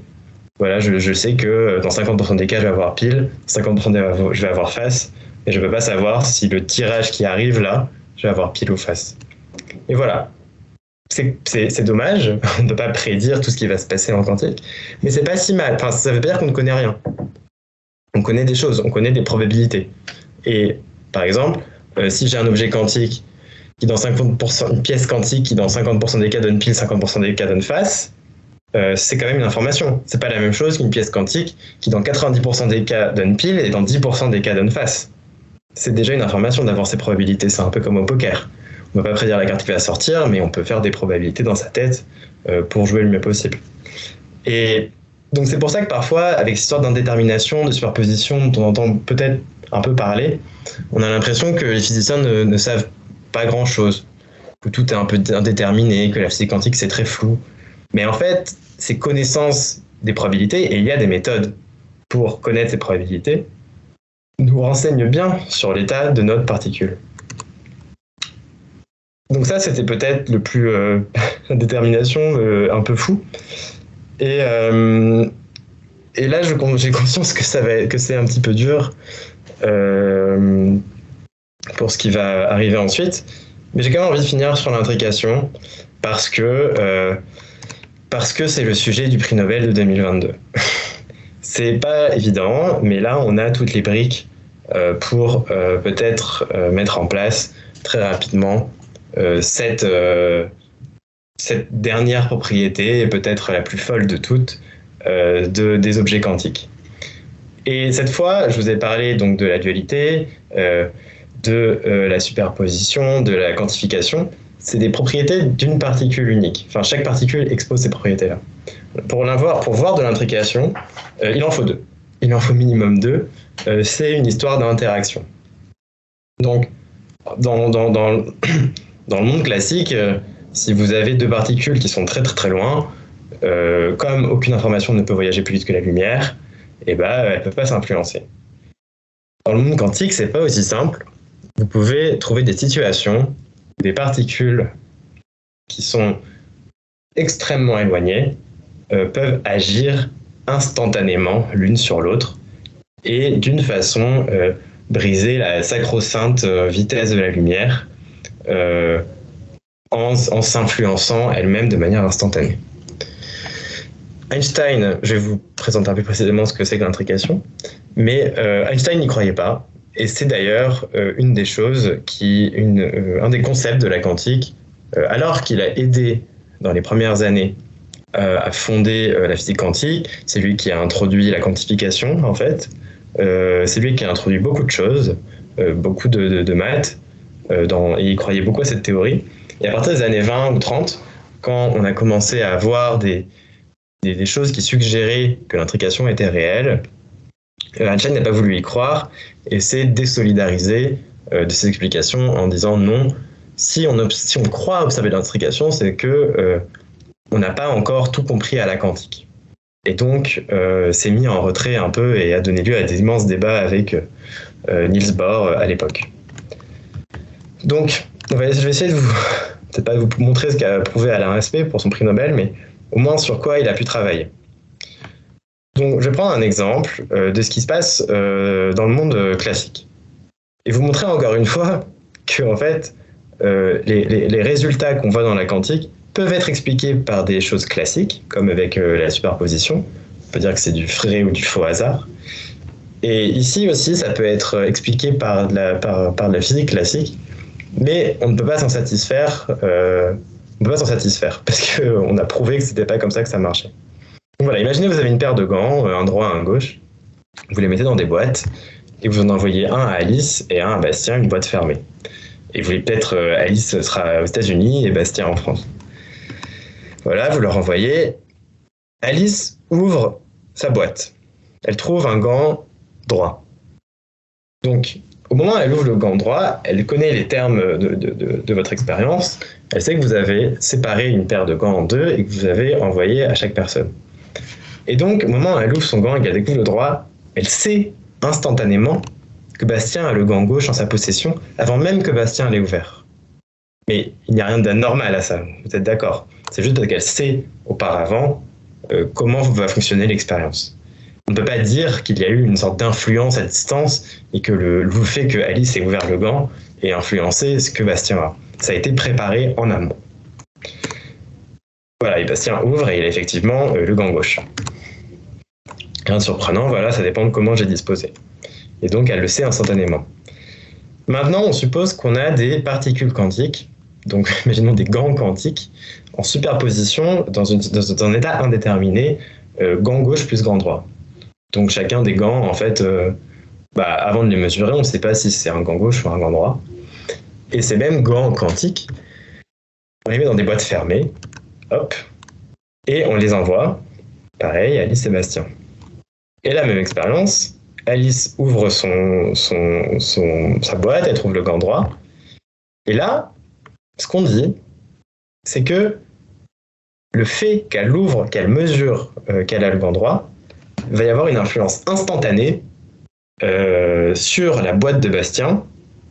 Voilà, je sais que dans 50% des cas, je vais avoir pile, 50% des cas, je vais avoir face, et je ne peux pas savoir si le tirage qui arrive là, je vais avoir pile ou face. Et voilà. C'est dommage, on ne peut pas prédire tout ce qui va se passer en quantique, mais c'est pas si mal. Ça veut pas dire qu'on ne connaît rien. on connaît des choses, on connaît des probabilités. Et par exemple, si j'ai un objet quantique qui dans 50%, une pièce quantique qui dans 50% des cas donne pile, 50% des cas donne face, c'est quand même une information. C'est pas la même chose qu'une pièce quantique qui dans 90% des cas donne pile et dans 10% des cas donne face. C'est déjà une information d'avoir ces probabilités, c'est un peu comme au poker. On ne peut pas prédire la carte qui va sortir, mais on peut faire des probabilités dans sa tête pour jouer le mieux possible. Et donc c'est pour ça que parfois, avec cette histoire d'indétermination, de superposition dont on entend peut-être un peu parler, on a l'impression que les physiciens ne savent pas grand-chose, que tout est un peu indéterminé, que la physique quantique c'est très flou. Mais en fait, ces connaissances des probabilités, et il y a des méthodes pour connaître ces probabilités, nous renseignent bien sur l'état de notre particule. Donc ça, c'était peut-être le plus détermination un peu fou. Et là, j'ai conscience que c'est un petit peu dur pour ce qui va arriver ensuite. Mais j'ai quand même envie de finir sur l'intrication parce que c'est le sujet du prix Nobel de 2022. C'est pas évident, mais là, on a toutes les briques pour peut-être mettre en place très rapidement cette dernière propriété, et peut-être la plus folle de toutes, des objets quantiques. Et cette fois, je vous ai parlé donc de la dualité, de la superposition, de la quantification. C'est des propriétés d'une particule unique. Enfin, chaque particule expose ces propriétés-là. Pour voir de l'intrication, il en faut deux. Il en faut minimum deux. C'est une histoire d'interaction. Donc, dans le monde classique, si vous avez deux particules qui sont très très très loin, comme aucune information ne peut voyager plus vite que la lumière, elles ne peuvent pas s'influencer. Dans le monde quantique, c'est pas aussi simple. Vous pouvez trouver des situations, des particules qui sont extrêmement éloignées, peuvent agir instantanément l'une sur l'autre et d'une façon briser la sacro-sainte vitesse de la lumière en s'influençant elle-même de manière instantanée. Einstein, je vais vous présenter un peu précisément ce que c'est que l'intrication, mais Einstein n'y croyait pas, et c'est d'ailleurs une des choses un des concepts de la quantique, alors qu'il a aidé dans les premières années à fonder la physique quantique. C'est lui qui a introduit la quantification, en fait. C'est lui qui a introduit beaucoup de choses, beaucoup de maths, et il croyait beaucoup à cette théorie. Et à partir des années 20 ou 30, quand on a commencé à voir des choses qui suggéraient que l'intrication était réelle, Einstein n'a pas voulu y croire et s'est désolidarisé de ces explications en disant non, si on croit observer l'intrication, c'est que on n'a pas encore tout compris à la quantique. Et donc, s'est mis en retrait un peu et a donné lieu à des immenses débats avec Niels Bohr à l'époque. Donc, je vais essayer de peut-être pas vous montrer ce qu'a prouvé Alain Aspect pour son prix Nobel, mais au moins sur quoi il a pu travailler. Donc, je vais prendre un exemple de ce qui se passe dans le monde classique. Et vous montrer encore une fois que, en fait, les résultats qu'on voit dans la quantique peuvent être expliqués par des choses classiques, comme avec la superposition. On peut dire que c'est du vrai ou du faux hasard. Et ici aussi, ça peut être expliqué par de la physique classique, mais on ne peut pas s'en satisfaire. Parce qu'on a prouvé que c'était pas comme ça que ça marchait. Donc voilà, imaginez vous avez une paire de gants, un droit, un gauche. Vous les mettez dans des boîtes et vous en envoyez un à Alice et un à Bastien, une boîte fermée. Et vous voulez peut-être Alice sera aux États-Unis et Bastien en France. Voilà, vous leur envoyez. Alice ouvre sa boîte. Elle trouve un gant droit. Donc, au moment où elle ouvre le gant droit, elle connaît les termes de votre expérience. Elle sait que vous avez séparé une paire de gants en deux et que vous avez envoyé à chaque personne. Et donc, au moment où elle ouvre son gant et qu'elle découvre le droit, elle sait instantanément que Bastien a le gant gauche en sa possession avant même que Bastien l'ait ouvert. Mais il n'y a rien d'anormal à ça, vous êtes d'accord. C'est juste qu'elle sait auparavant comment va fonctionner l'expérience. On ne peut pas dire qu'il y a eu une sorte d'influence à distance et que le fait que Alice ait ouvert le gant ait influencé ce que Bastien a. Ça a été préparé en amont. Voilà, et Bastien ouvre et il a effectivement le gant gauche. Rien de surprenant, voilà, ça dépend de comment j'ai disposé. Et donc, elle le sait instantanément. Maintenant, on suppose qu'on a des particules quantiques, donc imaginons des gants quantiques, en superposition dans un état indéterminé, gant gauche plus gant droit. Donc chacun des gants, en fait, avant de les mesurer, on ne sait pas si c'est un gant gauche ou un gant droit. Et ces mêmes gants quantiques, on les met dans des boîtes fermées, hop, et on les envoie, pareil, à Alice et Bastien. Et la même expérience, Alice ouvre sa boîte, elle trouve le gant droit. Et là, ce qu'on dit, c'est que le fait qu'elle ouvre, qu'elle mesure qu'elle a le gant droit, va y avoir une influence instantanée sur la boîte de Bastien.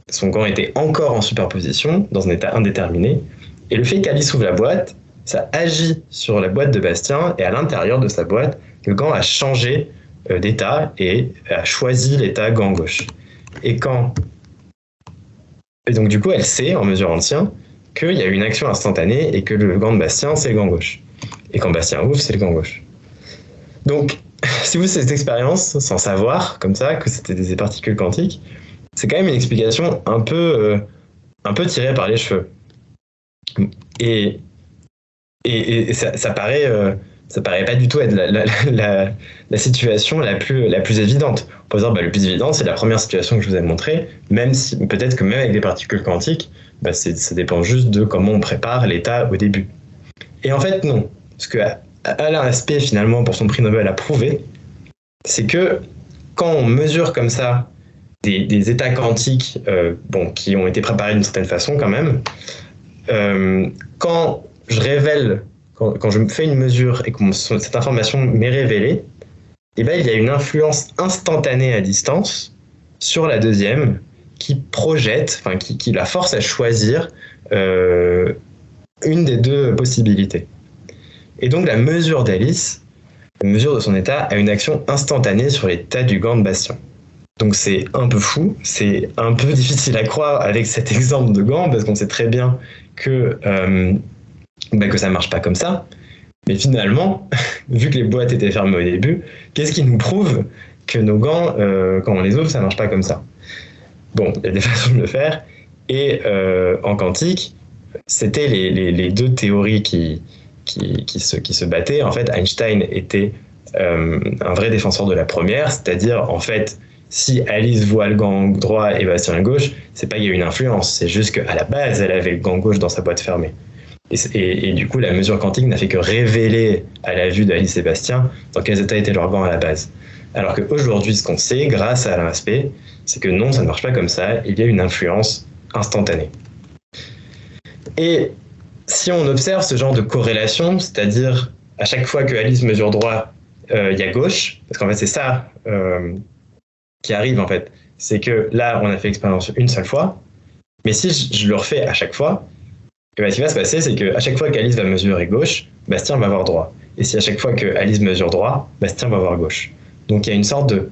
Son gant était encore en superposition, dans un état indéterminé. Et le fait qu'Alice ouvre la boîte, ça agit sur la boîte de Bastien, et à l'intérieur de sa boîte, le gant a changé d'état et a choisi l'état gant gauche. Et donc du coup, elle sait, en mesurant le sien, qu'il y a une action instantanée et que le gant de Bastien, c'est le gant gauche. Et quand Bastien ouvre, c'est le gant gauche. Donc, si vous faites cette expérience sans savoir, comme ça, que c'était des particules quantiques, c'est quand même une explication un peu tirée par les cheveux. Et ça paraît pas du tout être la situation la plus évidente. On peut dire, le plus évident, c'est la première situation que je vous ai montrée, même si peut-être que même avec des particules quantiques, ça dépend juste de comment on prépare l'état au début. Et en fait, non. Parce que Alain Aspect, finalement, pour son prix Nobel, a prouvé, c'est que quand on mesure comme ça des états quantiques qui ont été préparés d'une certaine façon quand même, quand je révèle, quand je fais une mesure et que cette information m'est révélée, il y a une influence instantanée à distance sur la deuxième qui projette, qui la force à choisir une des deux possibilités. Et donc la mesure d'Alice, la mesure de son état, a une action instantanée sur l'état du gant de Bastien. Donc c'est un peu fou, c'est un peu difficile à croire avec cet exemple de gant, parce qu'on sait très bien que ça marche pas comme ça. Mais finalement, vu que les boîtes étaient fermées au début, qu'est-ce qui nous prouve que nos gants, quand on les ouvre, ça marche pas comme ça? Bon, il y a des façons de le faire. Et en quantique, c'était les deux théories qui se battaient. En fait, Einstein était un vrai défenseur de la première, c'est-à-dire, en fait, si Alice voit le gant droit et Bastien le gauche, c'est pas qu'il y a une influence, c'est juste qu'à la base, elle avait le gant gauche dans sa boîte fermée. Et du coup, la mesure quantique n'a fait que révéler à la vue d'Alice et Bastien dans quels états étaient leurs gants à la base. Alors qu'aujourd'hui, ce qu'on sait, grâce à Alain Aspect, c'est que non, ça ne marche pas comme ça, il y a une influence instantanée. Et si on observe ce genre de corrélation, c'est-à-dire à chaque fois que Alice mesure droit, il y a gauche, parce qu'en fait c'est ça qui arrive en fait, c'est que là on a fait l'expérience une seule fois, mais si je le refais à chaque fois, ce qui va se passer, c'est qu'à chaque fois qu'Alice va mesurer gauche, Bastien va avoir droit. Et si à chaque fois que Alice mesure droit, Bastien va avoir gauche. Donc il y a une sorte de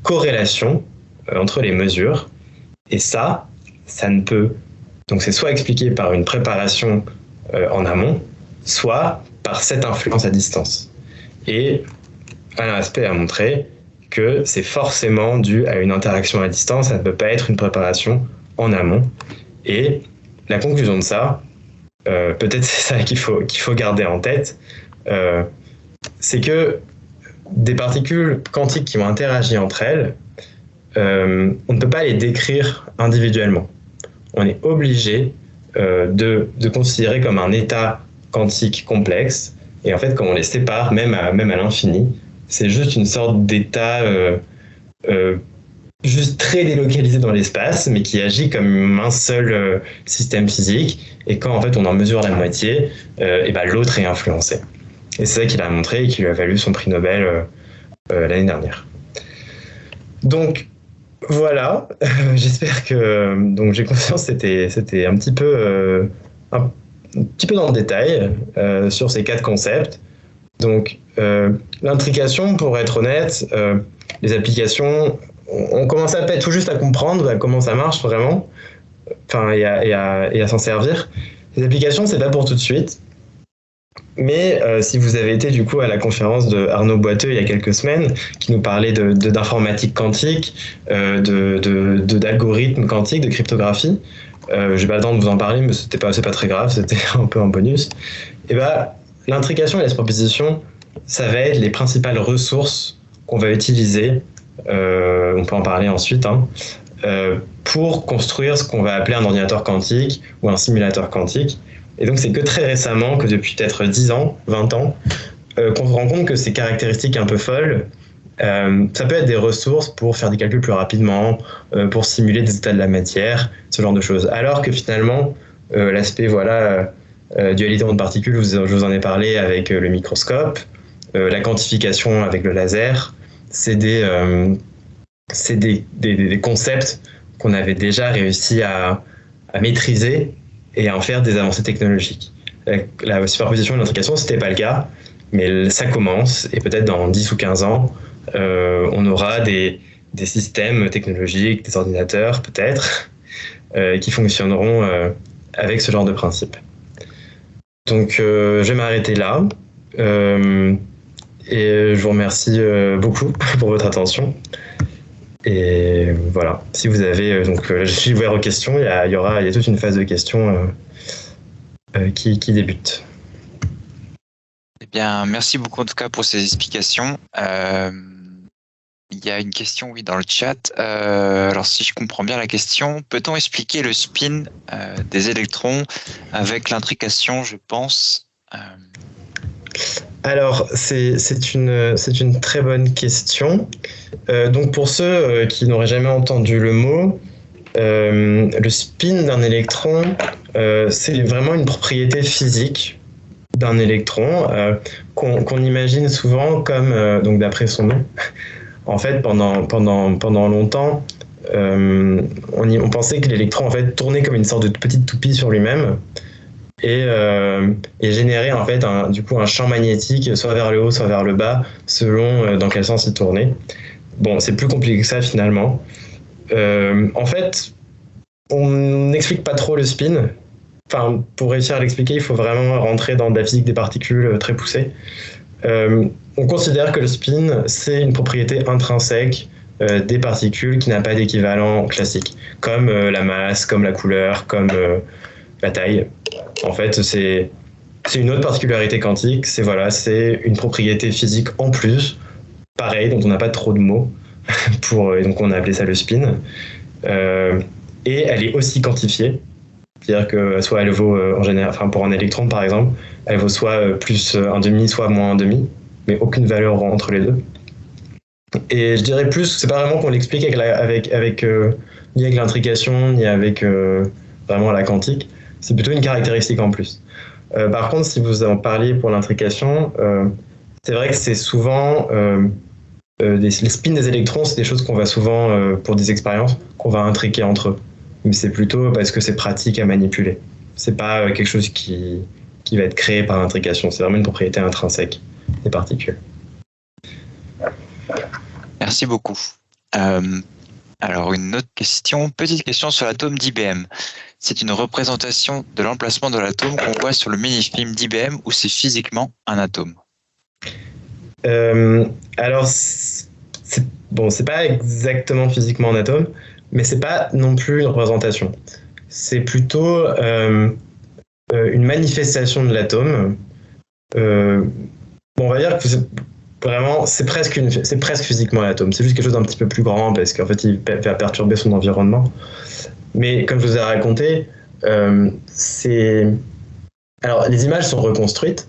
corrélation entre les mesures, et ça ne peut... Donc c'est soit expliqué par une préparation en amont, soit par cette influence à distance. Et Alain Aspect a montré que c'est forcément dû à une interaction à distance, ça ne peut pas être une préparation en amont. Et la conclusion de ça, peut-être c'est ça qu'il faut garder en tête, c'est que des particules quantiques qui vont interagir entre elles, on ne peut pas les décrire individuellement. On est obligé de considérer comme un état quantique complexe, et en fait quand on les sépare, même à l'infini, c'est juste une sorte d'état juste très délocalisé dans l'espace, mais qui agit comme un seul système physique, et quand en fait on en mesure la moitié, l'autre est influencé. Et c'est ça qu'il a montré et qui lui a valu son prix Nobel l'année dernière. Donc voilà, j'espère que donc j'ai conscience que c'était un petit peu dans le détail sur ces 4 concepts. Donc l'intrication, pour être honnête, les applications, on commence à tout juste à comprendre comment ça marche vraiment, et à s'en servir. Les applications, c'est pas pour tout de suite. Mais si vous avez été du coup à la conférence de Arnaud Boiteux il y a quelques semaines, qui nous parlait d'informatique quantique, d'algorithmes quantiques, de cryptographie, j'ai pas le temps de vous en parler, mais c'est pas très grave, c'était un peu un bonus. Et ben, l'intrication et la proposition, ça va être les principales ressources qu'on va utiliser, on peut en parler ensuite, hein, pour construire ce qu'on va appeler un ordinateur quantique ou un simulateur quantique. Et donc c'est que très récemment, que depuis peut-être 10 ans, 20 ans, qu'on se rend compte que ces caractéristiques un peu folles, ça peut être des ressources pour faire des calculs plus rapidement, pour simuler des états de la matière, ce genre de choses. Alors que finalement, l'aspect dualité onde particules, je vous en ai parlé avec le microscope, la quantification avec le laser, c'est des concepts qu'on avait déjà réussi à maîtriser et à en faire des avancées technologiques. La superposition et l'intrication, ce n'était pas le cas, mais ça commence, et peut-être dans 10 ou 15 ans, on aura des systèmes technologiques, des ordinateurs peut-être, qui fonctionneront avec ce genre de principe. Donc je vais m'arrêter là, et je vous remercie beaucoup pour votre attention. Et voilà, si vous avez, je suis ouvert aux questions, il y a toute une phase de questions qui débute. Eh bien, merci beaucoup en tout cas pour ces explications. Il y a une question, oui, dans le chat. Alors, si je comprends bien la question, peut-on expliquer le spin des électrons avec l'intrication, je pense Alors, c'est une très bonne question. Donc, pour ceux qui n'auraient jamais entendu le mot, le spin d'un électron, c'est vraiment une propriété physique d'un électron qu'on imagine souvent comme, donc d'après son nom, en fait, pendant longtemps, on pensait que l'électron en fait tournait comme une sorte de petite toupie sur lui-même et générait en fait du coup un champ magnétique soit vers le haut, soit vers le bas, selon dans quel sens il tournait. Bon, c'est plus compliqué que ça finalement. En fait, on n'explique pas trop le spin. Enfin, pour réussir à l'expliquer, il faut vraiment rentrer dans de la physique des particules très poussée. On considère que le spin, c'est une propriété intrinsèque des particules qui n'a pas d'équivalent classique, comme la masse, comme la couleur, comme la taille. En fait, c'est une autre particularité quantique, c'est une propriété physique en plus, pareil, dont on n'a pas trop de mots, donc on a appelé ça le spin. Et elle est aussi quantifiée, c'est-à-dire que soit elle vaut en général, enfin pour un électron par exemple, elle vaut soit plus 1,5, soit moins 1,5, mais aucune valeur entre les deux. Et je dirais plus, c'est pas vraiment qu'on l'explique ni avec l'intrication, ni avec vraiment la quantique, c'est plutôt une caractéristique en plus. Par contre, si vous en parliez pour l'intrication, c'est vrai que c'est souvent les spins des électrons, c'est des choses qu'on va souvent, pour des expériences, qu'on va intriquer entre eux. Mais c'est plutôt parce que c'est pratique à manipuler. C'est pas quelque chose qui va être créé par l'intrication, c'est vraiment une propriété intrinsèque des particules. Merci beaucoup. Alors, une autre question, petite question sur l'atome d'IBM. C'est une représentation de l'emplacement de l'atome qu'on voit sur le mini-film d'IBM ou c'est physiquement un atome? Alors, c'est pas exactement physiquement un atome, mais c'est pas non plus une représentation. C'est plutôt une manifestation de l'atome. On va dire que c'est presque physiquement l'atome. C'est juste quelque chose d'un petit peu plus grand parce qu'en fait, il va perturber son environnement. Mais comme je vous ai raconté, alors les images sont reconstruites.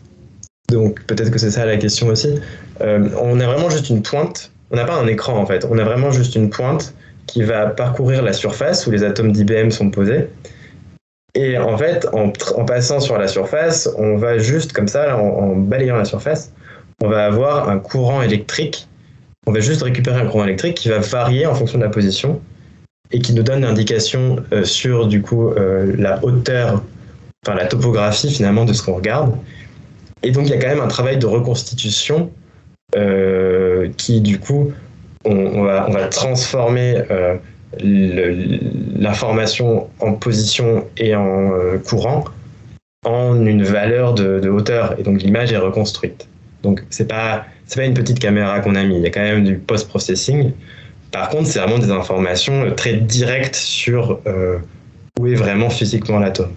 Donc peut-être que c'est ça la question aussi. On a vraiment juste une pointe. On n'a pas un écran en fait. On a vraiment juste une pointe qui va parcourir la surface où les atomes d'IBM sont posés. Et en fait, en passant sur la surface, on va juste comme ça, en balayant la surface, on va avoir un courant électrique. On va juste récupérer un courant électrique qui va varier en fonction de la position et qui nous donne l'indication sur du coup la hauteur, enfin la topographie finalement de ce qu'on regarde. Et donc il y a quand même un travail de reconstitution qui du coup on va transformer l'information en position et en courant en une valeur de hauteur, et donc l'image est reconstruite. Donc c'est pas une petite caméra qu'on a mis, il y a quand même du post-processing. Par contre, c'est vraiment des informations très directes sur où est vraiment physiquement l'atome.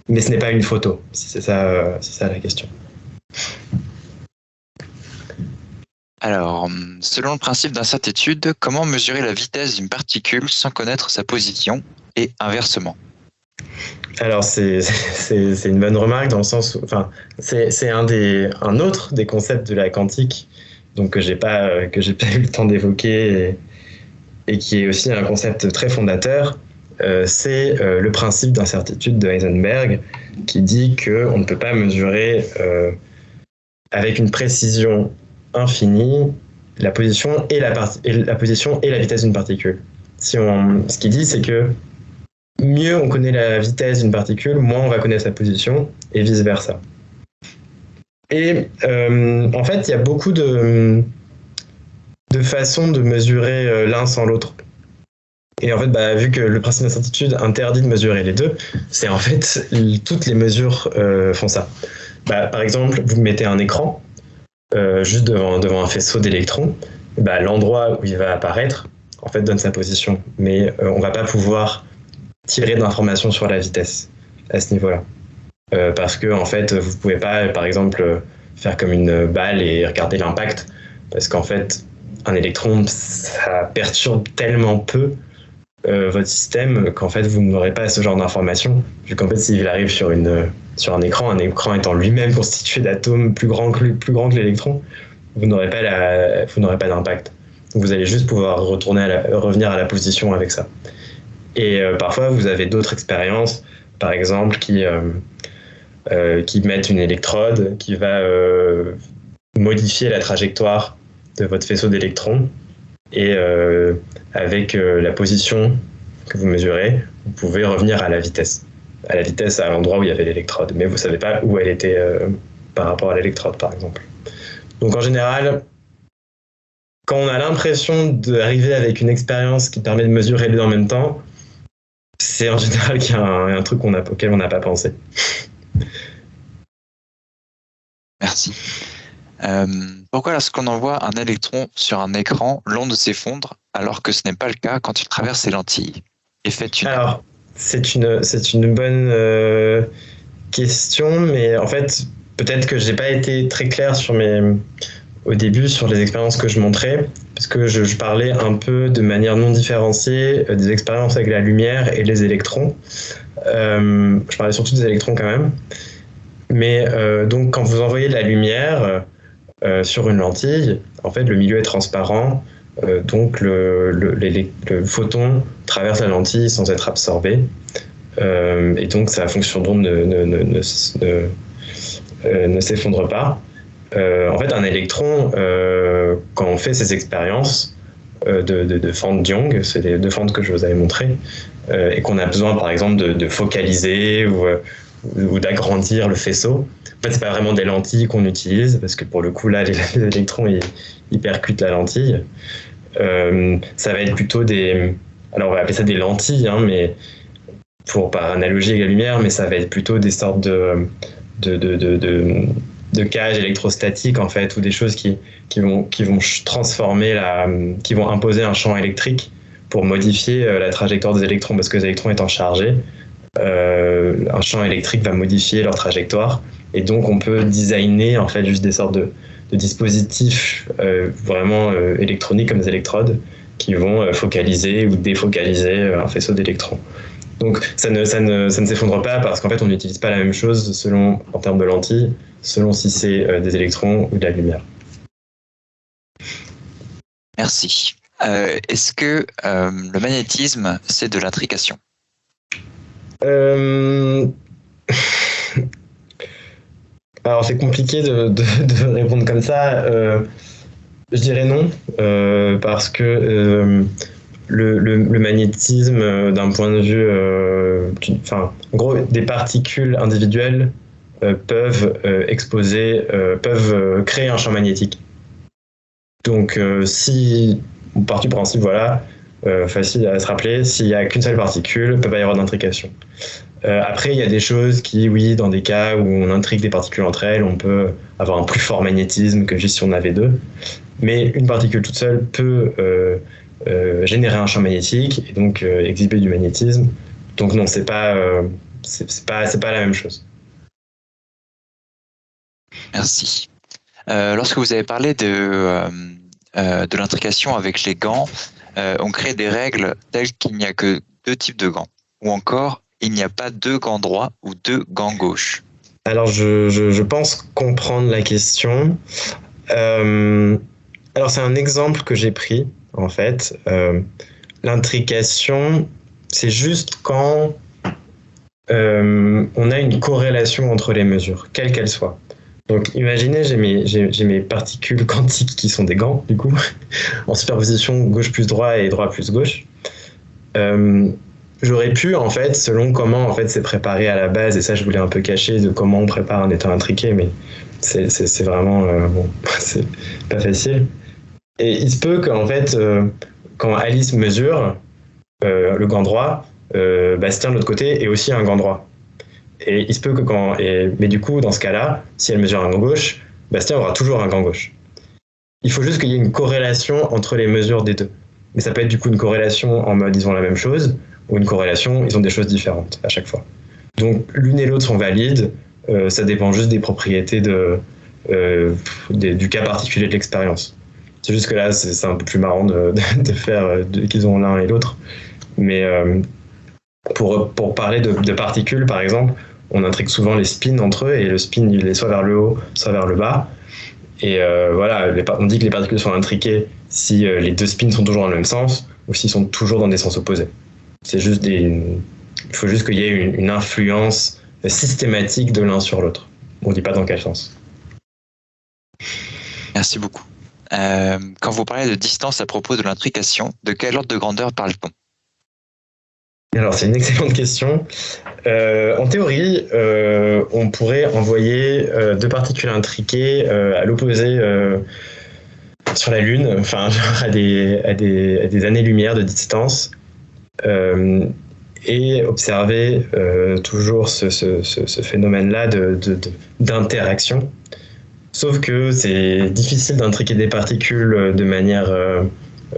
Mais ce n'est pas une photo, c'est ça la question. Alors, selon le principe d'incertitude, comment mesurer la vitesse d'une particule sans connaître sa position et inversement? Alors c'est une bonne remarque dans le sens où, enfin, c'est un autre des concepts de la quantique, donc que j'ai pas eu le temps d'évoquer et qui est aussi un concept très fondateur. C'est le principe d'incertitude de Heisenberg qui dit qu'on ne peut pas mesurer avec une précision infinie la position et la vitesse d'une particule. Ce qu'il dit, c'est que mieux on connaît la vitesse d'une particule, moins on va connaître sa position, et vice-versa. Et en fait, il y a beaucoup de façons de mesurer l'un sans l'autre. Et en fait, vu que le principe d'incertitude interdit de mesurer les deux, c'est en fait toutes les mesures font ça. Par exemple, vous mettez un écran juste devant un faisceau d'électrons, l'endroit où il va apparaître en fait donne sa position, mais on va pas pouvoir tirer d'informations sur la vitesse à ce niveau-là, parce que en fait vous pouvez pas, par exemple, faire comme une balle et regarder l'impact, parce qu'en fait un électron, ça perturbe tellement peu votre système qu'en fait vous n'aurez pas ce genre d'informations, vu qu'en fait s'il arrive sur un écran étant lui-même constitué d'atomes plus grands que l'électron, vous n'aurez pas d'impact. Donc vous allez juste pouvoir revenir à la position avec ça. Et parfois vous avez d'autres expériences, par exemple qui mettent une électrode qui va modifier la trajectoire de votre faisceau d'électrons, et avec la position que vous mesurez, vous pouvez revenir à la vitesse à l'endroit où il y avait l'électrode, mais vous ne savez pas où elle était par rapport à l'électrode, par exemple. Donc en général, quand on a l'impression d'arriver avec une expérience qui permet de mesurer les deux en même temps, c'est en général qu'il y a un truc auquel on n'a pas pensé. Merci. Pourquoi lorsqu'on envoie un électron sur un écran, l'onde s'effondre, alors que ce n'est pas le cas quand il traverse les lentilles? Effet tunnel. Alors, c'est une bonne question, mais en fait, peut-être que j'ai pas été très clair au début sur les expériences que je montrais, parce que je parlais un peu de manière non différenciée des expériences avec la lumière et les électrons. Je parlais surtout des électrons quand même. Mais donc, quand vous envoyez de la lumière sur une lentille, en fait, le milieu est transparent, donc le photon traverse la lentille sans être absorbé, et donc sa fonction d'onde ne s'effondre pas. En fait, un électron, quand on fait ces expériences de fentes Young, c'est les deux fentes que je vous avais montrées, et qu'on a besoin, par exemple, de focaliser ou d'agrandir le faisceau. En fait, c'est pas vraiment des lentilles qu'on utilise, parce que pour le coup, là, les électrons, ils percutent la lentille. Ça va être plutôt alors on va appeler ça des lentilles, hein, mais par analogie avec la lumière, mais ça va être plutôt des sortes de cages électrostatiques, en fait, ou des choses qui vont transformer qui vont imposer un champ électrique pour modifier la trajectoire des électrons, parce que les électrons étant chargés, un champ électrique va modifier leur trajectoire, et donc on peut designer en fait juste des sortes de dispositifs vraiment électroniques comme des électrodes qui vont focaliser ou défocaliser un faisceau d'électrons. Donc ça ne s'effondre pas, parce qu'en fait on n'utilise pas la même chose en termes de lentilles, selon si c'est des électrons ou de la lumière. Merci. Est-ce que le magnétisme, c'est de l'intrication? Alors c'est compliqué de répondre comme ça. Je dirais non, parce que le magnétisme, d'un point de vue, en gros, des particules individuelles peuvent créer un champ magnétique. Donc si on part du principe, voilà, facile à se rappeler, s'il n'y a qu'une seule particule, il ne peut pas y avoir d'intrication. Après, il y a des choses qui, oui, dans des cas où on intrigue des particules entre elles, on peut avoir un plus fort magnétisme que juste si on avait deux. Mais une particule toute seule peut générer un champ magnétique et donc exhiber du magnétisme. Donc non, c'est pas la même chose. Merci. Lorsque vous avez parlé de l'intrication avec les gants, on crée des règles telles qu'il n'y a que 2 types de gants, ou encore il n'y a pas 2 gants droits ou 2 gants gauches. Alors je pense comprendre la question. Alors c'est un exemple que j'ai pris en fait. L'intrication, c'est juste quand on a une corrélation entre les mesures, quelle qu'elle soit. Donc imaginez, j'ai mes particules quantiques qui sont des gants, du coup, en superposition gauche plus droit et droit plus gauche. J'aurais pu, en fait, selon comment en fait, c'est préparé à la base, et ça je voulais un peu cacher de comment on prépare un état intriqué, mais c'est vraiment bon, c'est pas facile. Et il se peut qu'en fait, quand Alice mesure le gant droit, Bastien de l'autre côté est aussi un gant droit. Et il se peut que mais du coup, dans ce cas-là, si elle mesure un gant gauche, Bastien aura toujours un gant gauche. Il faut juste qu'il y ait une corrélation entre les mesures des deux. Mais ça peut être du coup une corrélation en mode ils ont la même chose, ou une corrélation, ils ont des choses différentes à chaque fois. Donc l'une et l'autre sont valides, ça dépend juste des propriétés du cas particulier de l'expérience. C'est juste que là, c'est un peu plus marrant de faire qu'ils ont l'un et l'autre. Mais pour parler de particules, par exemple, on intrigue souvent les spins entre eux, et le spin, il est soit vers le haut, soit vers le bas. Et voilà, on dit que les particules sont intriquées si les 2 spins sont toujours dans le même sens, ou s'ils sont toujours dans des sens opposés. C'est juste il faut juste qu'il y ait une influence systématique de l'un sur l'autre. On ne dit pas dans quel sens. Merci beaucoup. Quand vous parlez de distance à propos de l'intrication, de quel ordre de grandeur parle-t-on? Alors, c'est une excellente question. En théorie, on pourrait envoyer 2 particules intriquées à l'opposé sur la Lune, enfin à des années-lumière de distance, et observer toujours ce phénomène-là d'interaction. Sauf que c'est difficile d'intriquer des particules de manière,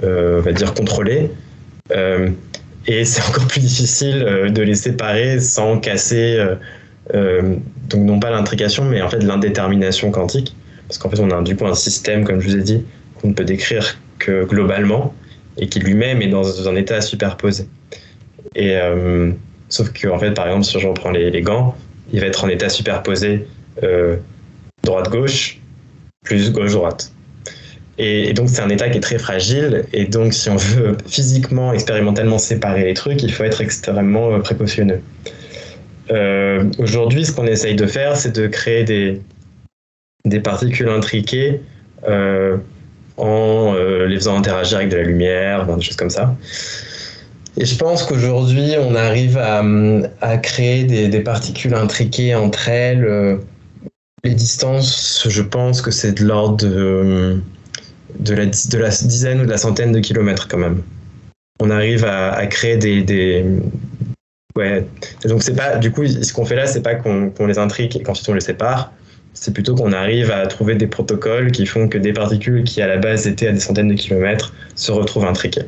on va dire, contrôlée. Et c'est encore plus difficile de les séparer sans casser, donc non pas l'intrication, mais en fait l'indétermination quantique. Parce qu'en fait, on a du coup un système, comme je vous ai dit, qu'on ne peut décrire que globalement, et qui lui-même est dans un état superposé. Et sauf que, en fait, par exemple, si je reprends les gants, il va être en état superposé droite-gauche plus gauche-droite. Et donc, c'est un état qui est très fragile. Et donc, si on veut physiquement, expérimentalement séparer les trucs, il faut être extrêmement précautionneux. Aujourd'hui, ce qu'on essaye de faire, c'est de créer des particules intriquées en les faisant interagir avec de la lumière, des choses comme ça. Et je pense qu'aujourd'hui, on arrive à créer des particules intriquées entre elles. Les distances, je pense que c'est de l'ordre de la dizaine ou de la centaine de kilomètres quand même. On arrive à créer ouais. Donc c'est pas, du coup, ce qu'on fait là, c'est pas qu'on les intrigue et qu'ensuite on les sépare. C'est plutôt qu'on arrive à trouver des protocoles qui font que des particules qui à la base étaient à des centaines de kilomètres se retrouvent intriquées.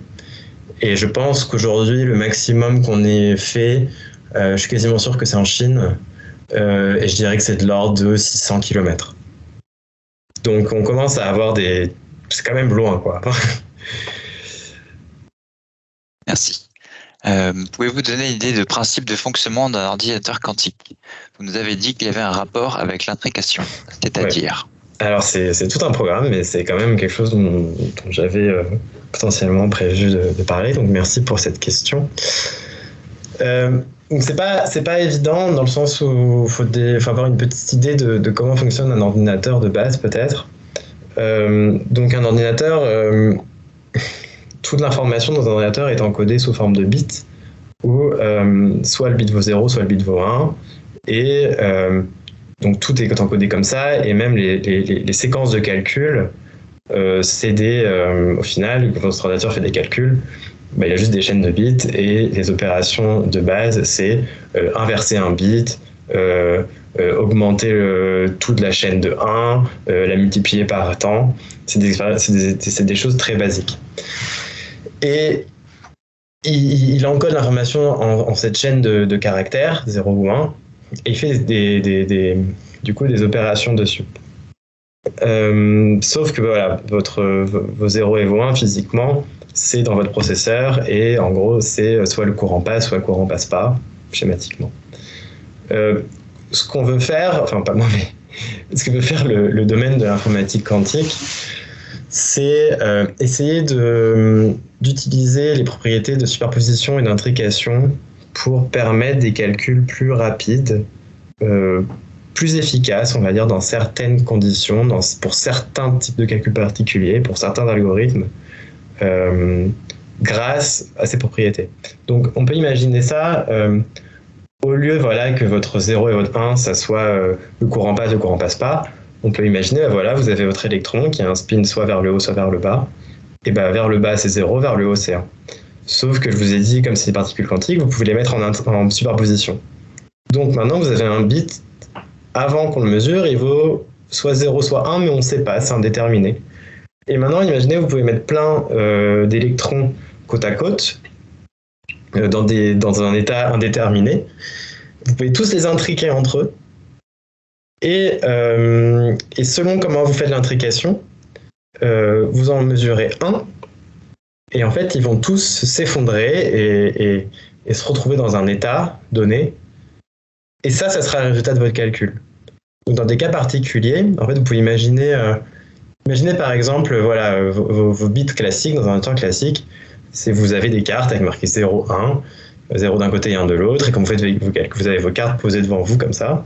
Et je pense qu'aujourd'hui, le maximum qu'on ait fait, je suis quasiment sûr que c'est en Chine, et je dirais que c'est de l'ordre de 600 km. Donc on commence à avoir c'est quand même loin, quoi. Merci. Pouvez-vous donner une idée de principe de fonctionnement d'un ordinateur quantique? Vous nous avez dit qu'il y avait un rapport avec l'intrication, c'est-à-dire? Ouais. Alors c'est tout un programme, mais c'est quand même quelque chose dont j'avais potentiellement prévu de parler, donc merci pour cette question. Donc c'est pas évident dans le sens où faut avoir une petite idée de comment fonctionne un ordinateur de base peut-être. Donc un ordinateur, toute l'information dans un ordinateur est encodée sous forme de bits, où soit le bit vaut 0, soit le bit vaut 1, et donc tout est encodé comme ça, et même les séquences de calcul, c'est au final, quand votre ordinateur fait des calculs, il a juste des chaînes de bits et les opérations de base, c'est inverser un bit, augmenter tout de la chaîne de 1, la multiplier par temps. C'est des choses très basiques. Et il encode l'information en cette chaîne de caractères, 0 ou 1, et il fait du coup des opérations dessus. Sauf que voilà, vos 0 et vos 1 physiquement, c'est dans votre processeur, et en gros, c'est soit le courant passe, soit le courant passe pas, schématiquement. Ce qu'on veut faire, enfin pas moi, mais ce que veut faire le domaine de l'informatique quantique, c'est essayer d'utiliser les propriétés de superposition et d'intrication pour permettre des calculs plus rapides, plus efficaces, on va dire, dans certaines conditions, pour certains types de calculs particuliers, pour certains algorithmes, grâce à ces propriétés. Donc on peut imaginer ça, au lieu que votre 0 et votre 1, ça soit le courant passe pas, on peut imaginer, vous avez votre électron qui a un spin soit vers le haut, soit vers le bas, et vers le bas c'est 0, vers le haut c'est 1. Sauf que je vous ai dit, comme c'est des particules quantiques, vous pouvez les mettre en superposition. Donc maintenant vous avez un bit, avant qu'on le mesure, il vaut soit 0, soit 1, mais on ne sait pas, c'est indéterminé. Et maintenant, imaginez, vous pouvez mettre plein d'électrons côte à côte, dans un état indéterminé. Vous pouvez tous les intriquer entre eux. Et selon comment vous faites l'intrication, vous en mesurez un. Et en fait, ils vont tous s'effondrer et se retrouver dans un état donné. Et ça sera le résultat de votre calcul. Donc, dans des cas particuliers, en fait, vous pouvez imaginer par exemple, vos bits classiques, dans un temps classique, c'est vous avez des cartes avec marqué 0, 1, 0 d'un côté et 1 de l'autre, et quand vous faites vos calculs, vous avez vos cartes posées devant vous comme ça.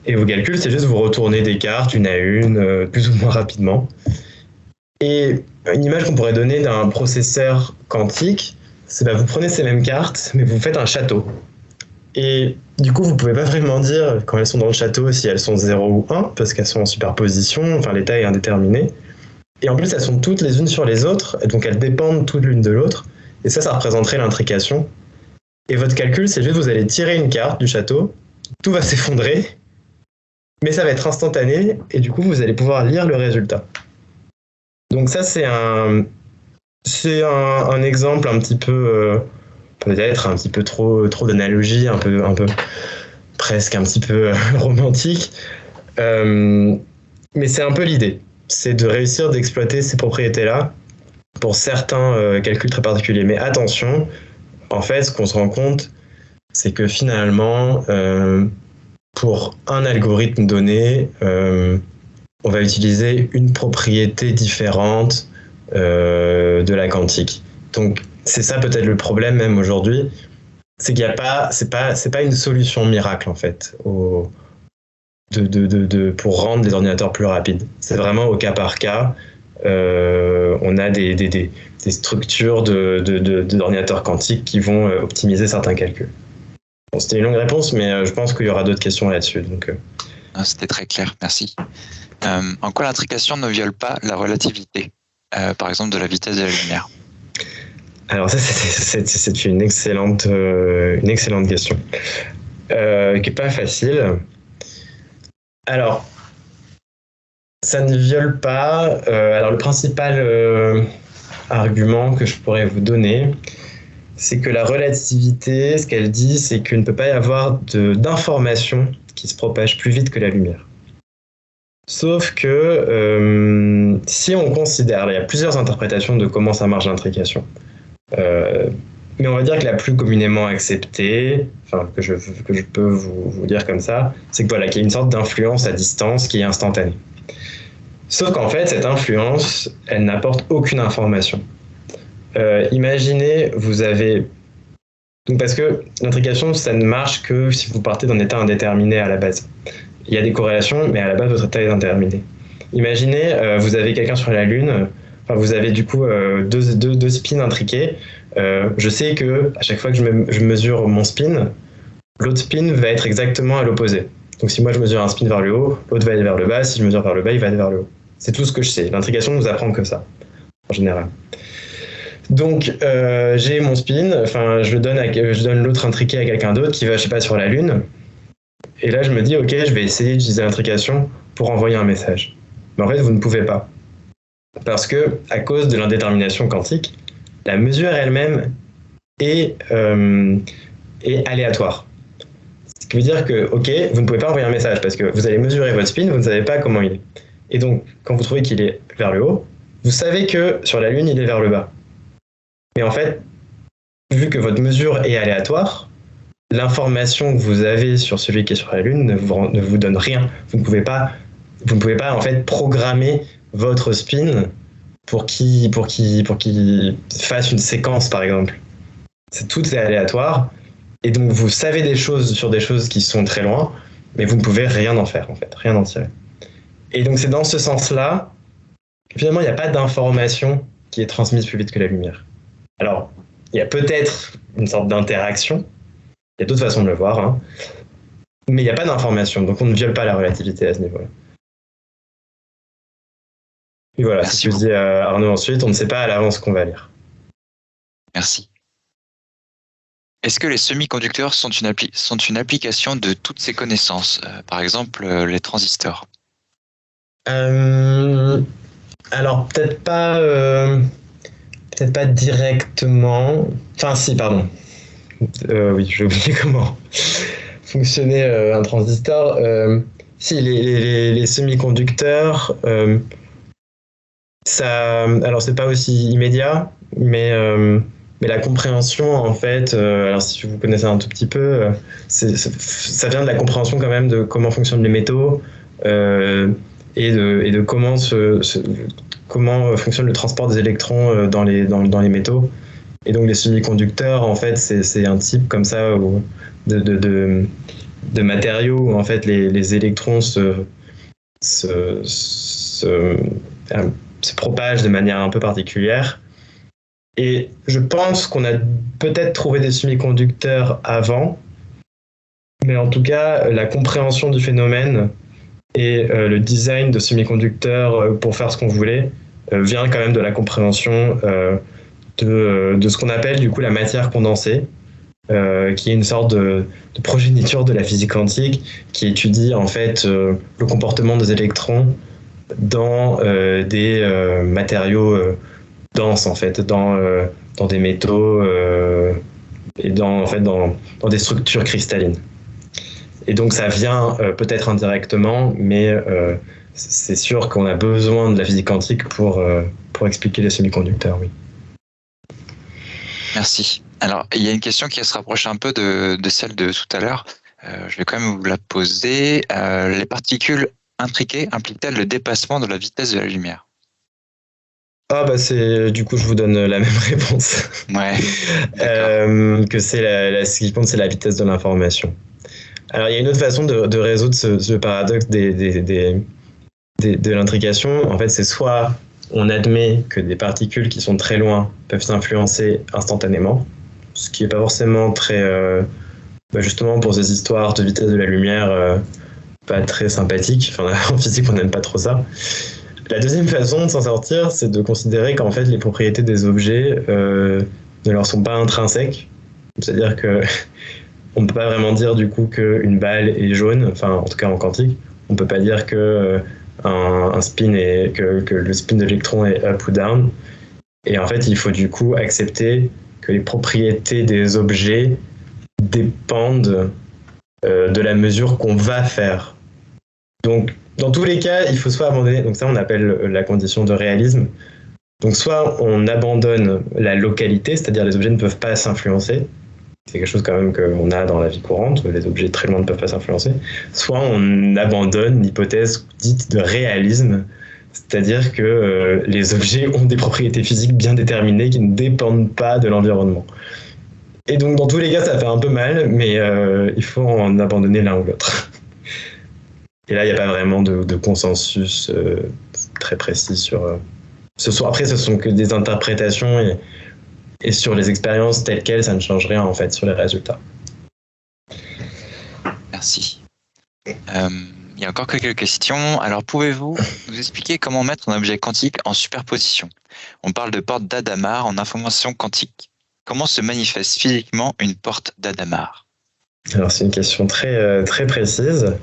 Et vos calculs, c'est juste vous retournez des cartes une à une, plus ou moins rapidement. Et une image qu'on pourrait donner d'un processeur quantique, c'est vous prenez ces mêmes cartes, mais vous faites un château. Et du coup, vous ne pouvez pas vraiment dire, quand elles sont dans le château, si elles sont 0 ou 1, parce qu'elles sont en superposition, enfin l'état est indéterminé. Et en plus, elles sont toutes les unes sur les autres, et donc elles dépendent toutes l'une de l'autre. Et ça représenterait l'intrication. Et votre calcul, c'est juste vous allez tirer une carte du château, tout va s'effondrer, mais ça va être instantané, et du coup, vous allez pouvoir lire le résultat. Donc ça, c'est un exemple un petit peu... peut-être un petit peu trop d'analogie, un peu presque un petit peu romantique, mais c'est un peu l'idée, c'est de réussir d'exploiter ces propriétés-là pour certains calculs très particuliers. Mais attention, en fait, ce qu'on se rend compte, c'est que finalement, pour un algorithme donné, on va utiliser une propriété différente de la quantique. Donc, c'est ça peut-être le problème même aujourd'hui, c'est qu'il y a pas, c'est pas une solution miracle en fait pour rendre les ordinateurs plus rapides. C'est vraiment au cas par cas. On a des structures d'ordinateurs quantiques qui vont optimiser certains calculs. Bon, c'était une longue réponse, mais je pense qu'il y aura d'autres questions là-dessus. Donc, c'était très clair, merci. En quoi l'intrication ne viole pas la relativité, par exemple de la vitesse de la lumière? Alors ça, c'est une excellente question, qui n'est pas facile. Alors, ça ne viole pas. Alors le principal argument que je pourrais vous donner, c'est que la relativité, ce qu'elle dit, c'est qu'il ne peut pas y avoir d'informations qui se propagent plus vite que la lumière. Sauf que si on considère, il y a plusieurs interprétations de comment ça marche l'intrication. Mais on va dire que la plus communément acceptée, enfin que je peux vous dire comme ça, c'est que qu'il y a une sorte d'influence à distance qui est instantanée. Sauf qu'en fait, cette influence, elle n'apporte aucune information. Imaginez, vous avez... Donc parce que l'intrication, ça ne marche que si vous partez d'un état indéterminé à la base. Il y a des corrélations, mais à la base, votre état est indéterminé. Imaginez, vous avez quelqu'un sur la Lune, vous avez du coup deux spins intriqués. Je sais que à chaque fois que je mesure mon spin, l'autre spin va être exactement à l'opposé. Donc si moi je mesure un spin vers le haut, l'autre va aller vers le bas. Si je mesure vers le bas, il va aller vers le haut. C'est tout ce que je sais. L'intrication nous apprend que ça, en général. Donc, j'ai mon spin, enfin, je donne l'autre intriqué à quelqu'un d'autre qui va, je sais pas, sur la Lune. Et là, je me dis, ok, je vais essayer d'utiliser l'intrication pour envoyer un message. Mais en fait, vous ne pouvez pas. Parce que, à cause de l'indétermination quantique, la mesure elle-même est aléatoire. Ce qui veut dire que, ok, vous ne pouvez pas envoyer un message parce que vous allez mesurer votre spin, vous ne savez pas comment il est. Et donc, quand vous trouvez qu'il est vers le haut, vous savez que sur la Lune, il est vers le bas. Mais en fait, vu que votre mesure est aléatoire, l'information que vous avez sur celui qui est sur la Lune ne vous donne rien. Vous ne pouvez pas en fait programmer votre spin pour qu'il fasse une séquence, par exemple. Tout est aléatoire. Et donc, vous savez des choses sur des choses qui sont très loin, mais vous ne pouvez rien en faire, en fait, rien en tirer. Et donc, c'est dans ce sens-là que finalement, il n'y a pas d'information qui est transmise plus vite que la lumière. Alors, il y a peut-être une sorte d'interaction, il y a d'autres façons de le voir, hein, mais il n'y a pas d'information, donc on ne viole pas la relativité à ce niveau-là. Et voilà, c'est ce que je dis à Arnaud ensuite, on ne sait pas à l'avance ce qu'on va lire. Merci. Est-ce que les semi-conducteurs sont une application de toutes ces connaissances, par exemple les transistors? Alors peut-être pas directement. Enfin si, pardon. Oui, j'ai oublié comment fonctionnait un transistor. Si les semi-conducteurs, alors c'est pas aussi immédiat, mais la compréhension, en fait, alors si vous connaissez un tout petit peu, ça vient de la compréhension quand même de comment fonctionnent les métaux et de comment fonctionne le transport des électrons dans les métaux. Et donc les semi-conducteurs, en fait, c'est un type comme ça de matériaux où en fait les électrons se propagent de manière un peu particulière. Et je pense qu'on a peut-être trouvé des semi-conducteurs avant, mais en tout cas, la compréhension du phénomène et le design de semi-conducteurs pour faire ce qu'on voulait vient quand même de la compréhension de ce qu'on appelle du coup la matière condensée, qui est une sorte de progéniture de la physique quantique qui étudie en fait le comportement des électrons dans des matériaux denses en fait, dans des métaux et dans des structures cristallines. Et donc ça vient peut-être indirectement, mais c'est sûr qu'on a besoin de la physique quantique pour expliquer les semi-conducteurs, oui. Merci. Alors, il y a une question qui se rapproche un peu de celle de tout à l'heure. Je vais quand même vous la poser. Les particules intriquées impliquent-elles le dépassement de la vitesse de la lumière? Ah bah du coup je vous donne la même réponse. Ouais. Que ce qui compte c'est la vitesse de l'information. Alors il y a une autre façon de résoudre ce paradoxe de l'intrication. En fait c'est soit on admet que des particules qui sont très loin peuvent s'influencer instantanément, ce qui n'est pas forcément très justement pour ces histoires de vitesse de la lumière pas très sympathique. Enfin en physique on n'aime pas trop ça. La deuxième façon de s'en sortir, c'est de considérer qu'en fait les propriétés des objets ne leur sont pas intrinsèques. C'est-à-dire que on ne peut pas vraiment dire du coup qu'une balle est jaune, enfin en tout cas en quantique. On ne peut pas dire que un spin que le spin de l'électron est up ou down. Et en fait, il faut du coup accepter que les propriétés des objets dépendent de la mesure qu'on va faire. Donc dans tous les cas, il faut soit abandonner, donc ça on appelle la condition de réalisme. Donc soit on abandonne la localité, c'est-à-dire les objets ne peuvent pas s'influencer, c'est quelque chose quand même qu'on a dans la vie courante, les objets très loin ne peuvent pas s'influencer, soit on abandonne l'hypothèse dite de réalisme, c'est-à-dire que les objets ont des propriétés physiques bien déterminées qui ne dépendent pas de l'environnement. Et donc dans tous les cas ça fait un peu mal, mais il faut en abandonner l'un ou l'autre. Et là, il n'y a pas vraiment de consensus très précis sur... Après, ce sont que des interprétations et sur les expériences telles quelles, ça ne change rien en fait sur les résultats. Merci. il y a encore quelques questions. Alors, pouvez-vous nous expliquer comment mettre un objet quantique en superposition? On parle de porte d'Adamar en information quantique. Comment se manifeste physiquement une porte d'Adamar? Alors, c'est une question très, très précise.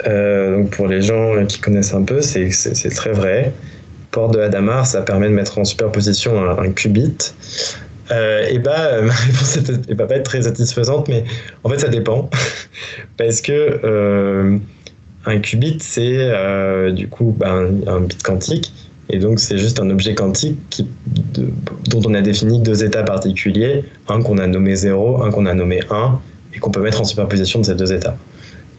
Donc pour les gens qui connaissent un peu, c'est très vrai. Porte de Hadamard, ça permet de mettre en superposition un qubit. Ma réponse ne va pas être très satisfaisante, mais en fait ça dépend. Parce que un qubit, c'est du coup un bit quantique. Et donc c'est juste un objet quantique dont on a défini deux états particuliers, un qu'on a nommé 0, un qu'on a nommé 1, et qu'on peut mettre en superposition de ces deux états.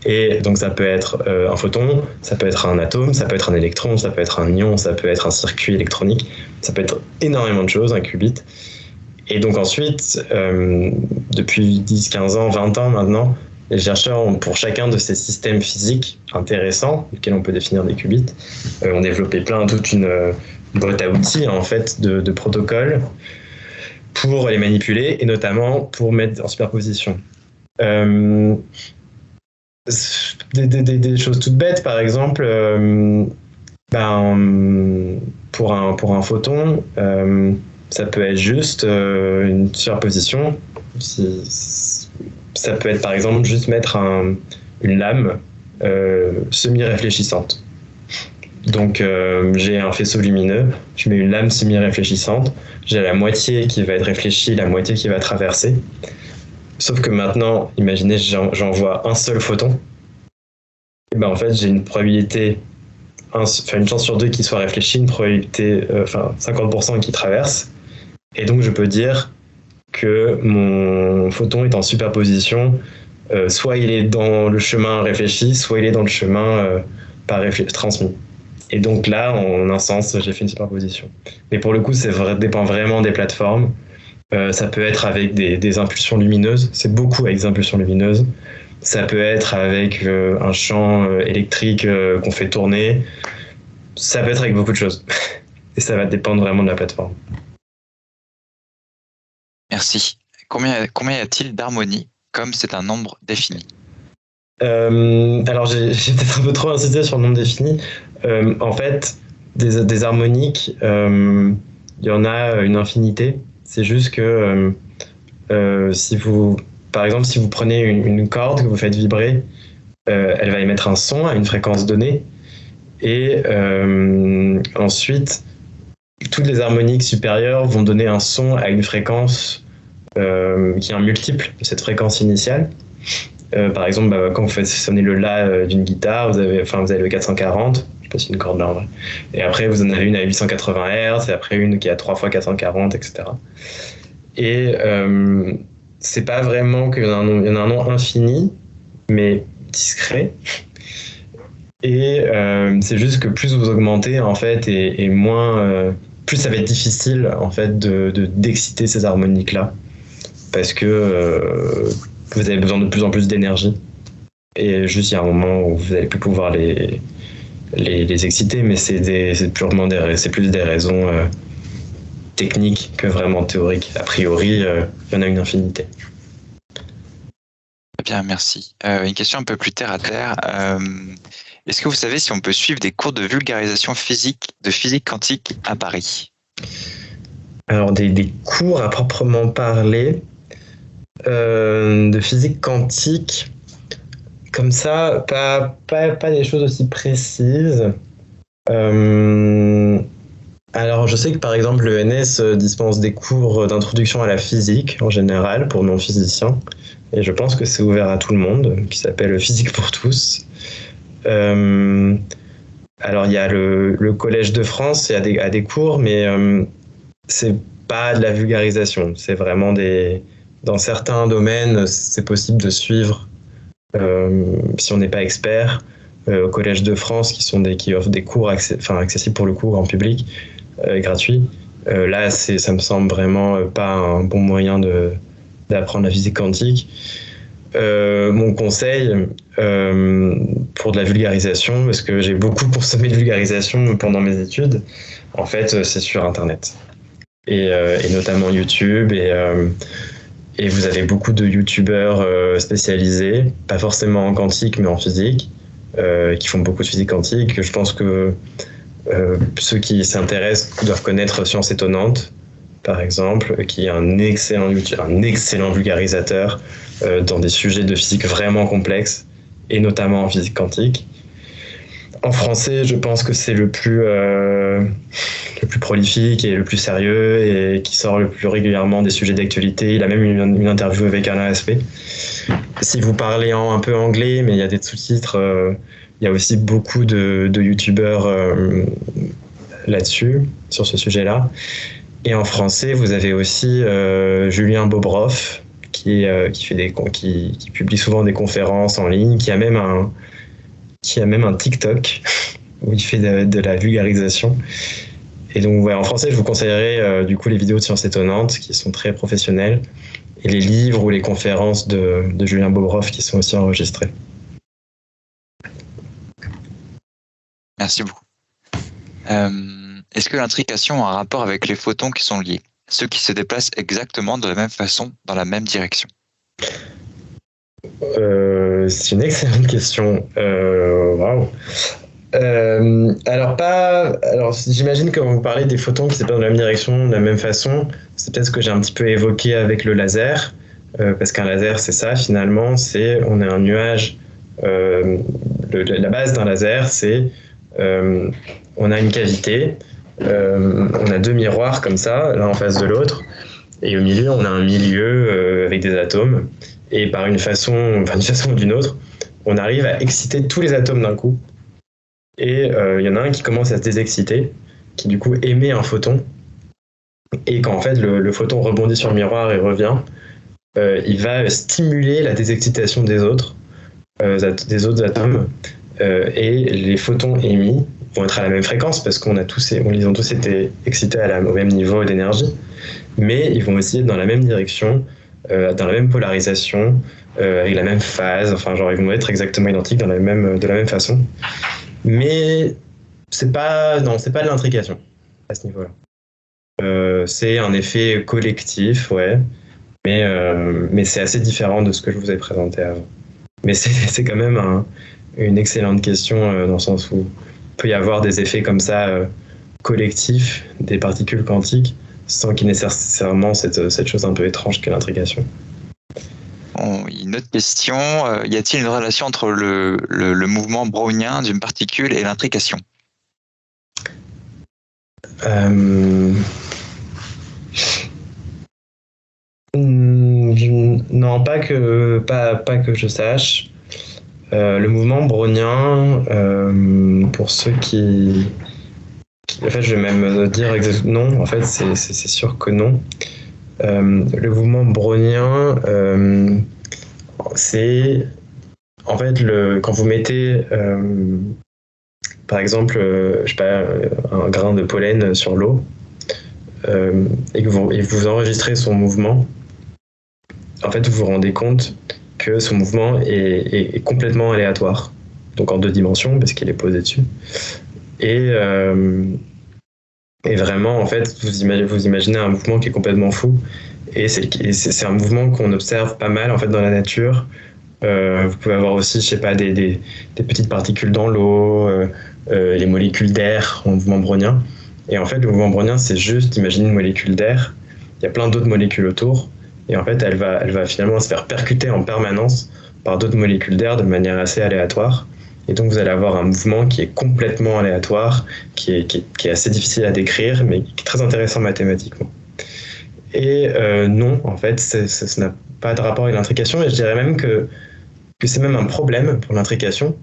Et donc ça peut être un photon, ça peut être un atome, ça peut être un électron, ça peut être un ion, ça peut être un circuit électronique, ça peut être énormément de choses, un qubit. Et donc ensuite, depuis 10, 15 ans, 20 ans maintenant, les chercheurs ont, pour chacun de ces systèmes physiques intéressants, lesquels on peut définir des qubits, ont développé toute une boîte à outils en fait de protocoles pour les manipuler et notamment pour mettre en superposition. Des choses toutes bêtes, par exemple, pour un photon, ça peut être juste une superposition. Ça peut être par exemple juste mettre une lame semi-réfléchissante. Donc j'ai un faisceau lumineux, je mets une lame semi-réfléchissante, j'ai la moitié qui va être réfléchie, la moitié qui va traverser. Sauf que maintenant, imaginez, j'envoie un seul photon. Et en fait, j'ai une probabilité, une chance sur deux qu'il soit réfléchi, une probabilité, 50% qui traverse. Et donc, je peux dire que mon photon est en superposition. Soit il est dans le chemin réfléchi, soit il est dans le chemin transmis. Et donc là, en un sens, j'ai fait une superposition. Mais pour le coup, dépend vraiment des plateformes. Ça peut être avec des impulsions lumineuses, c'est beaucoup avec des impulsions lumineuses. Ça peut être avec un champ électrique qu'on fait tourner. Ça peut être avec beaucoup de choses. Et ça va dépendre vraiment de la plateforme. Merci. Combien y a-t-il d'harmonies, comme c'est un nombre défini? Alors j'ai peut-être un peu trop insisté sur le nombre défini. En fait, des harmoniques, il y en a une infinité. C'est juste que par exemple, si vous prenez une corde que vous faites vibrer, elle va émettre un son à une fréquence donnée. Et ensuite, toutes les harmoniques supérieures vont donner un son à une fréquence qui est un multiple de cette fréquence initiale. Par exemple, quand vous faites sonner le La d'une guitare, vous avez le 440. Je sais pas si une corde là en vrai. Et après, vous en avez une à 880 Hz, et après une qui est à 3 fois 440, etc. Et c'est pas vraiment qu'il y en a un nombre infini, mais discret. Et c'est juste que plus vous augmentez, en fait, et moins, plus ça va être difficile, en fait, d'exciter ces harmoniques-là. Parce que vous avez besoin de plus en plus d'énergie. Et juste, il y a un moment où vous n'allez plus pouvoir les exciter, mais c'est plus des raisons techniques que vraiment théoriques. A priori, il y en a une infinité. Très bien, merci. Une question un peu plus terre à terre. Est-ce que vous savez si on peut suivre des cours de vulgarisation de physique quantique à Paris? Alors, des cours à proprement parler de physique quantique, comme ça, pas des choses aussi précises. Alors, je sais que par exemple, l'ENS dispense des cours d'introduction à la physique en général pour non-physiciens, et je pense que c'est ouvert à tout le monde, qui s'appelle Physique pour tous. Alors, il y a le Collège de France, il y a des cours, mais c'est pas de la vulgarisation. C'est vraiment dans certains domaines, c'est possible de suivre si on n'est pas expert. Au Collège de France, qui offrent des cours accessibles pour le coup en public, gratuits. Là, ça me semble vraiment pas un bon moyen d'apprendre la physique quantique. Mon conseil pour de la vulgarisation, parce que j'ai beaucoup consommé de vulgarisation pendant mes études, en fait, c'est sur Internet. Et notamment YouTube. Et vous avez beaucoup de youtubeurs spécialisés, pas forcément en quantique, mais en physique, qui font beaucoup de physique quantique. Je pense que ceux qui s'intéressent doivent connaître Science Étonnante, par exemple, qui est un excellent vulgarisateur dans des sujets de physique vraiment complexes, et notamment en physique quantique. En français, je pense que c'est le plus prolifique et le plus sérieux et qui sort le plus régulièrement des sujets d'actualité. Il a même eu une interview avec Alain Aspect. Si vous parlez un peu anglais, mais il y a des sous-titres, il y a aussi beaucoup de youtubeurs là-dessus, sur ce sujet-là. Et en français, vous avez aussi Julien Bobroff, qui publie souvent des conférences en ligne, qui a même un TikTok où il fait de la vulgarisation. Et donc, en français, je vous conseillerais du coup les vidéos de Science Étonnante qui sont très professionnelles et les livres ou les conférences de Julien Bobroff qui sont aussi enregistrées. Merci beaucoup. Est-ce que l'intrication a un rapport avec les photons qui sont liés, ceux qui se déplacent exactement de la même façon, dans la même direction? C'est une excellente question. Waouh. Alors, j'imagine que quand vous parlez des photons qui se déplacent dans la même direction, de la même façon, c'est peut-être ce que j'ai un petit peu évoqué avec le laser, parce qu'un laser, c'est ça finalement, on a un nuage. La base d'un laser, c'est on a une cavité, on a deux miroirs comme ça, l'un en face de l'autre, et au milieu, on a un milieu avec des atomes. Et par d'une façon ou d'une autre, on arrive à exciter tous les atomes d'un coup. Et il y en a un qui commence à se désexciter, qui du coup émet un photon. Et quand en fait le photon rebondit sur le miroir et revient, il va stimuler la désexcitation des autres atomes. Et les photons émis vont être à la même fréquence parce ils ont tous été excités au même niveau d'énergie. Mais ils vont aussi être dans la même direction, dans la même polarisation, avec la même phase, ils vont être exactement identiques de la même façon. Mais c'est pas de l'intrication à ce niveau-là. C'est un effet collectif, ouais, mais c'est assez différent de ce que je vous ai présenté avant. Mais c'est quand même une excellente question dans le sens où il peut y avoir des effets comme ça collectifs des particules quantiques sans qu'il y ait nécessairement cette chose un peu étrange qu'est l'intrication. Bon, une autre question, y a-t-il une relation entre le mouvement brownien d'une particule et l'intrication? Non, pas que je sache. Le mouvement brownien, pour ceux qui... En fait, je vais même dire non, en fait, c'est sûr que non. Le mouvement brownien, c'est... En fait, quand vous mettez, par exemple, un grain de pollen sur l'eau, et que vous enregistrez son mouvement, en fait, vous vous rendez compte que son mouvement est complètement aléatoire, donc en 2 dimensions, parce qu'il est posé dessus. Et vraiment, en fait, vous imaginez un mouvement qui est complètement fou. Et c'est un mouvement qu'on observe pas mal en fait dans la nature. Vous pouvez avoir aussi, des petites particules dans l'eau, les molécules d'air en mouvement brownien. Et en fait, le mouvement brownien, c'est juste, imaginez une molécule d'air. Il y a plein d'autres molécules autour. Et en fait, elle va finalement se faire percuter en permanence par d'autres molécules d'air de manière assez aléatoire. Et donc, vous allez avoir un mouvement qui est complètement aléatoire, qui est assez difficile à décrire, mais qui est très intéressant mathématiquement. Et non, en fait, ça n'a pas de rapport avec l'intrication, et je dirais même que c'est même un problème pour l'intrication,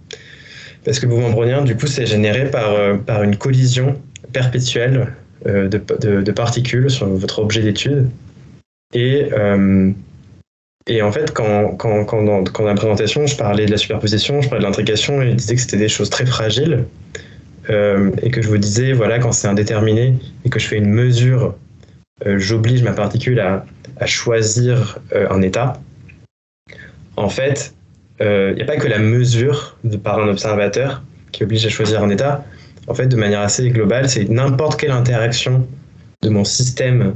parce que le mouvement brownien, du coup, c'est généré par une collision perpétuelle de particules sur votre objet d'étude. Et en fait, quand dans la présentation, je parlais de la superposition, je parlais de l'intrication, et je disais que c'était des choses très fragiles, et que je vous disais, voilà, quand c'est indéterminé, et que je fais une mesure, j'oblige ma particule à choisir un état. En fait, il n'y a pas que la mesure par un observateur qui oblige à choisir un état. En fait, de manière assez globale, c'est n'importe quelle interaction de mon système,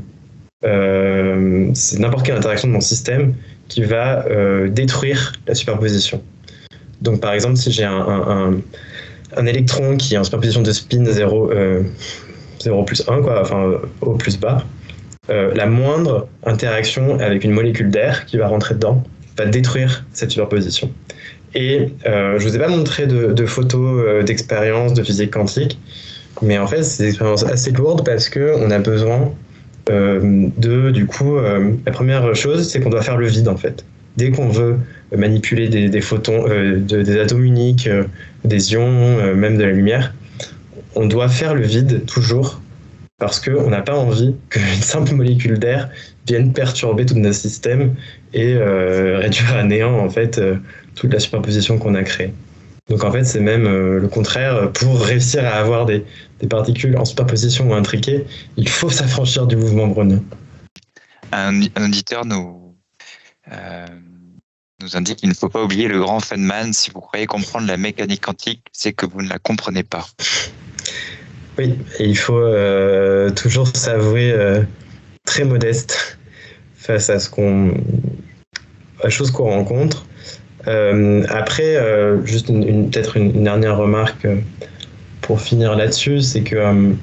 qui va détruire la superposition. Donc par exemple, si j'ai un électron qui est en superposition de spin 0 plus 1, quoi, enfin haut plus bas, la moindre interaction avec une molécule d'air qui va rentrer dedans va détruire cette superposition. Et je vous ai pas montré de photos d'expériences de physique quantique, mais en fait c'est des expériences assez lourdes parce qu'on a besoin du coup, la première chose, c'est qu'on doit faire le vide en fait. Dès qu'on veut manipuler des photons, des atomes uniques, des ions, même de la lumière, on doit faire le vide toujours parce qu'on n'a pas envie qu'une simple molécule d'air vienne perturber tout notre système et réduire à néant en fait toute la superposition qu'on a créée. Donc en fait, c'est même le contraire. Pour réussir à avoir des particules en superposition ou intriquées, il faut s'affranchir du mouvement brownien. Un auditeur nous indique qu'il ne faut pas oublier le grand Feynman. Si vous croyez comprendre la mécanique quantique, c'est que vous ne la comprenez pas. Oui, et il faut toujours s'avouer très modeste face à la chose qu'on rencontre. Après, juste peut-être une dernière remarque pour finir là-dessus, c'est que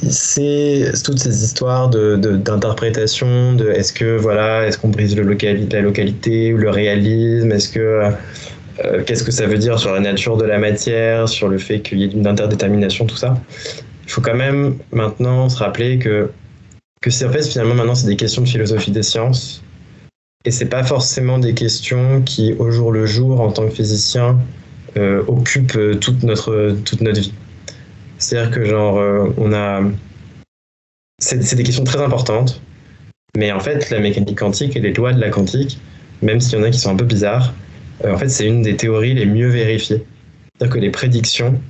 c'est toutes ces histoires d'interprétation, est-ce qu'on brise la localité ou le réalisme, qu'est-ce que ça veut dire sur la nature de la matière, sur le fait qu'il y ait une interdétermination, tout ça. Il faut quand même maintenant se rappeler que c'est en fait finalement maintenant c'est des questions de philosophie des sciences. Et c'est pas forcément des questions qui, au jour le jour, en tant que physicien, occupent toute notre vie. C'est-à-dire que c'est des questions très importantes, mais en fait, la mécanique quantique et les lois de la quantique, même s'il y en a qui sont un peu bizarres, en fait, c'est une des théories les mieux vérifiées. C'est-à-dire que les prédictions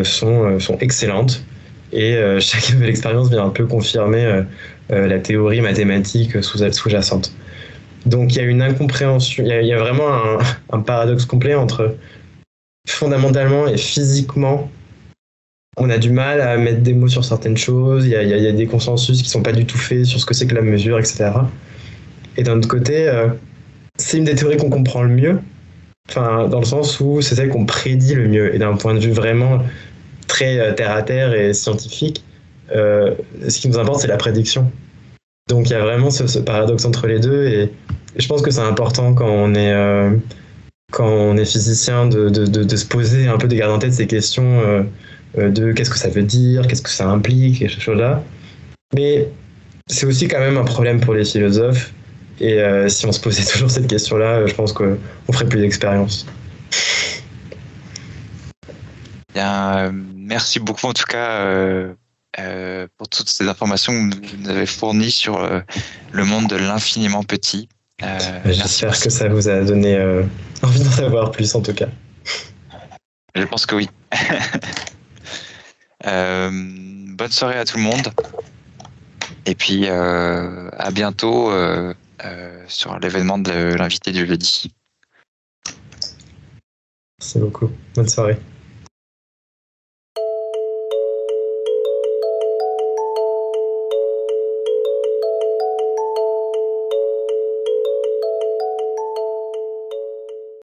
sont excellentes, et chaque nouvelle expérience vient un peu confirmer la théorie mathématique sous-jacente. Donc il y a une incompréhension, il y a vraiment un paradoxe complet entre fondamentalement et physiquement, on a du mal à mettre des mots sur certaines choses, il y a des consensus qui ne sont pas du tout faits sur ce que c'est que la mesure, etc. Et d'un autre côté, c'est une des théories qu'on comprend le mieux, dans le sens où c'est celle qu'on prédit le mieux. Et d'un point de vue vraiment très terre-à-terre et scientifique, ce qui nous importe, c'est la prédiction. Donc il y a vraiment ce paradoxe entre les deux, et je pense que c'est important quand on est physicien de se poser un peu, de garder en tête ces questions de qu'est-ce que ça veut dire, qu'est-ce que ça implique, et ces choses-là. Mais c'est aussi quand même un problème pour les philosophes, et si on se posait toujours cette question-là, je pense qu'on ferait plus d'expérience. Bien, merci beaucoup en tout cas pour toutes ces informations que vous nous avez fournies sur le monde de l'infiniment petit. J'espère que ça vous a donné envie d'en savoir plus en tout cas. Je pense que oui. Bonne soirée à tout le monde. Et puis à bientôt sur l'événement de l'invité du jeudi. Merci beaucoup. Bonne soirée.